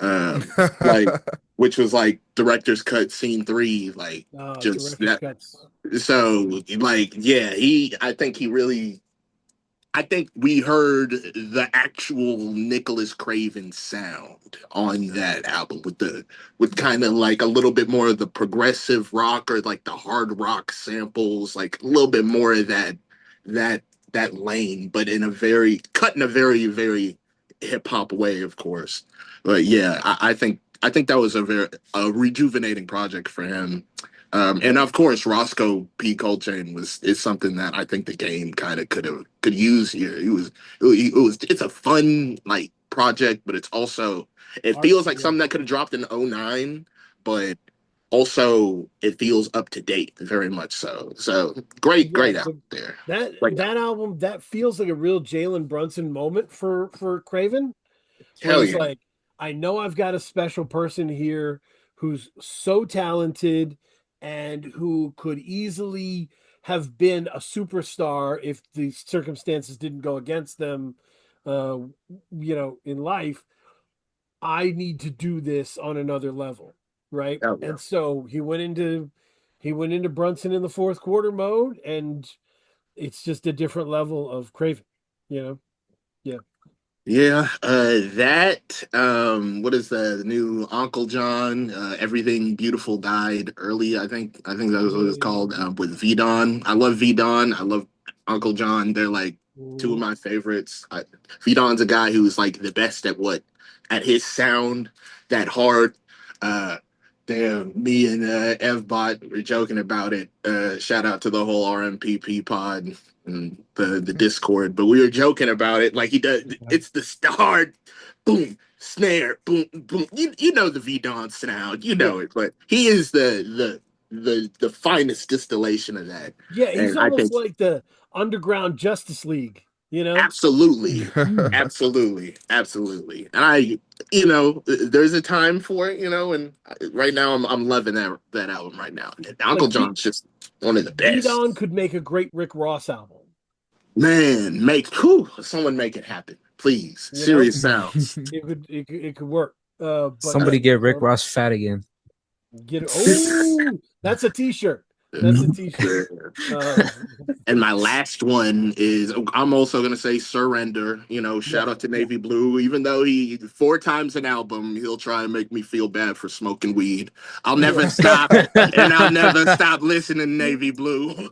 Like which was like director's cut scene 3, like just Director's that. cuts. So like yeah, I think we heard the actual Nicholas Craven sound on that album with kind of like a little bit more of the progressive rock or like the hard rock samples, like a little bit more of that that lane, but in a very very hip hop way, of course. But yeah, I think that was a rejuvenating project for him. And of course, Roscoe P. Coltrane is something that I think the game kind of could use here. It's a fun like project, but it feels like something that could have dropped in '09, but also it feels up to date very much so. So great out there. That album that feels like a real Jalen Brunson moment for Craven. Where Hell he's yeah. like, I know I've got a special person here who's so talented and who could easily have been a superstar if the circumstances didn't go against them, in life. I need to do this on another level, right? Hell yeah. And so he went into Brunson in the fourth quarter mode, and it's just a different level of Craven, Yeah. Yeah, what is the new Uncle John? Everything Beautiful died early. I think that was what it's called. With Vidon, I love Vidon. I love Uncle John. They're like two of my favorites. Vidon's a guy who's like the best at his sound, that hard. Uh, Damn, me and Evbot were joking about it. Shout out to the whole RMPP pod and the Discord, but we were joking about it. Like he does, it's the hard boom snare, boom boom. You know the V-Don sound, you know it, but he is the finest distillation of that. Yeah, he's And I almost think like the underground Justice League, absolutely, absolutely. And there's a time for it, and right now I'm loving that album right now. Uncle Like John's just one of the best. Don could make a great Rick Ross album. Man, someone make it happen, please. Serious sounds. It could work. But Somebody get Rick Ross fat again. That's a t-shirt. That's a t-shirt. And my last one is I'm also gonna say Surrender. Shout out to Navy Blue. Even though he 4 times an album, he'll try and make me feel bad for smoking weed. I'll never stop, and I'll never stop listening to Navy Blue.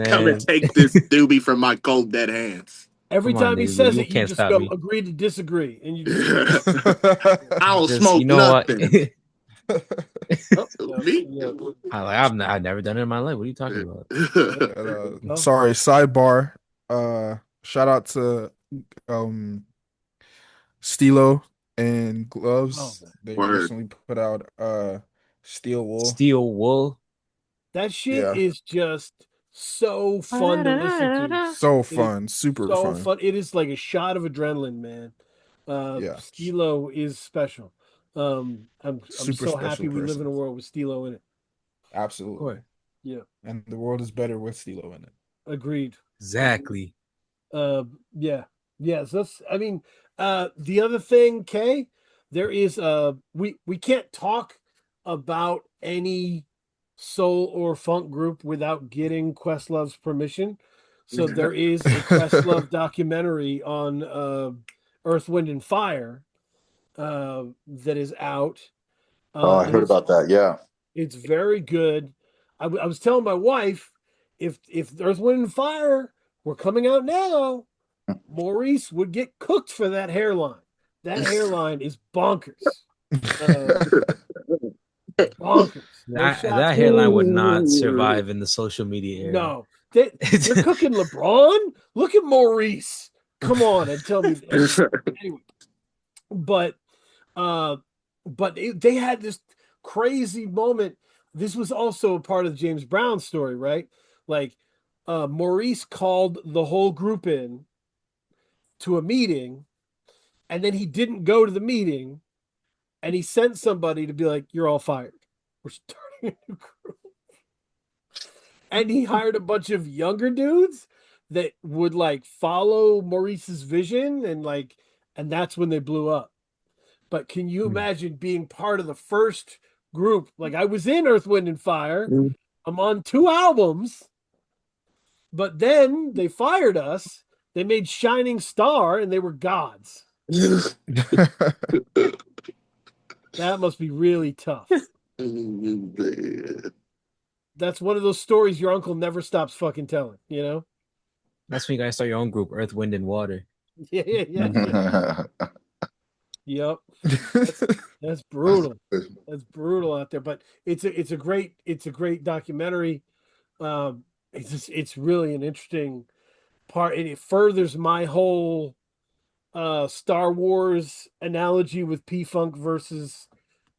Come and take this doobie from my cold dead hands. Every time he says it, you just go agree to disagree, and you just I don't smoke nothing. I've never done it in my life. What are you talking about? Sorry, sidebar. Shout out to Stilo and Gloves. They recently put out Steel Wool. Steel Wool. That shit is just so fun to listen to. So fun, super fun. It is like a shot of adrenaline, man. Stilo is special. I'm so happy we live in a world with Stilo in it. Absolutely. Yeah. And the world is better with Stilo in it. Agreed. Exactly. Yeah. So that's, the other thing, Kay, there is we can't talk about any soul or funk group without getting Questlove's permission. So there is a Questlove documentary on Earth, Wind, and Fire that is out. I heard about that. Yeah, it's very good. I was telling my wife, if Earth, Wind, and Fire were coming out now, Maurice would get cooked for that hairline. That hairline is bonkers. Bonkers. That hairline would not survive in the social media era. No, they're cooking LeBron. Look at Maurice. Come on and tell me. Anyway, but they had this crazy moment. This was also a part of James Brown's story, right? Like Maurice called the whole group in to a meeting, and then he didn't go to the meeting, and he sent somebody to be like, "You're all fired. We're starting a new group." and he hired a bunch of younger dudes that would like follow Maurice's vision and that's when they blew up. But can you imagine being part of the first group? Like I was in Earth, Wind, and Fire. I'm on 2 albums, but then they fired us. They made Shining Star, and they were gods. That must be really tough. That's one of those stories your uncle never stops fucking telling, you know? That's when you guys start your own group, Earth, Wind, and Water. Yeah. Yep. That's brutal. That's brutal out there. But it's a great documentary. It's really an interesting part, and it furthers my whole Star Wars analogy with P-Funk versus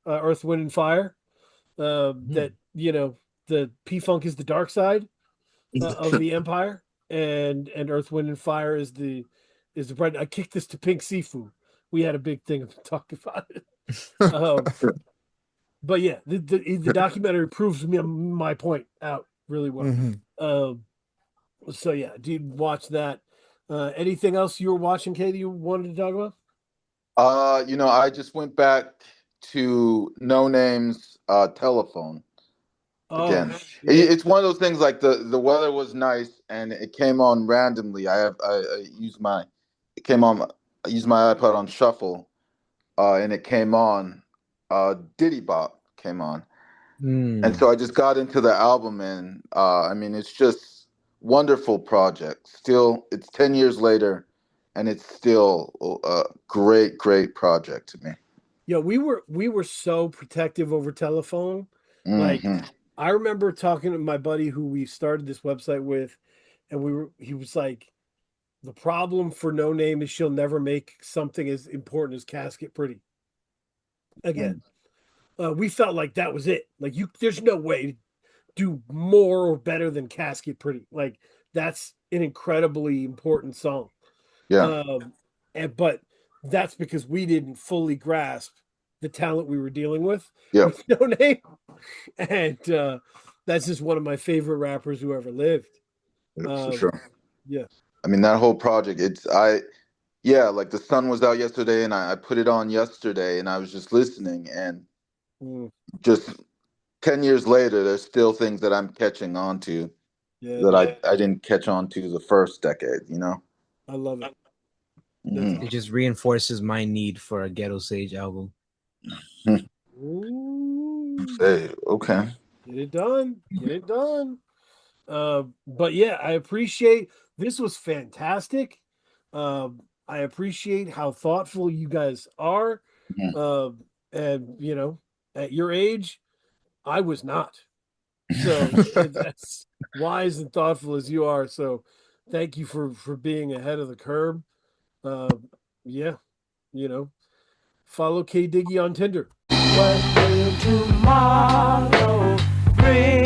Earth, Wind, and Fire. That the P-Funk is the dark side of the Empire, and Earth, Wind, and Fire is the bright. I kicked this to Pink Sifu. We had a big thing of talking about it. But yeah, the documentary proves my point out really well. So yeah, did watch that. Anything else you were watching, Katie, you wanted to talk about? I just went back to No Name's Telephone again. It's one of those things like the weather was nice and it came on randomly. I used my iPod on shuffle, and it came on. Diddy Bop came on, and so I just got into the album, and I mean, it's just wonderful project. Still, it's 10 years later, and it's still a great project to me. Yeah, we were so protective over Telephone. Like I remember talking to my buddy who we started this website with, and he was like, the problem for No Name is she'll never make something as important as Casket Pretty again. We felt like that was it. Like there's no way to do more or better than Casket Pretty. Like that's an incredibly important song. Yeah. But that's because we didn't fully grasp the talent we were dealing with No Name. And that's just one of my favorite rappers who ever lived. For sure. Yeah. I mean, that whole project, like The Sun was out yesterday and I put it on yesterday and I was just listening, and just 10 years later, there's still things that I'm catching on to that I didn't catch on to the first decade, you know? I love it. It just reinforces my need for a Ghetto Sage album. Hey, okay. Get it done. But yeah, I appreciate this was fantastic. I appreciate how thoughtful you guys are. And at your age, I was not. So that's wise and thoughtful as you are. So thank you for being ahead of the curve. Follow K Diggy on Tinder. What will tomorrow bring?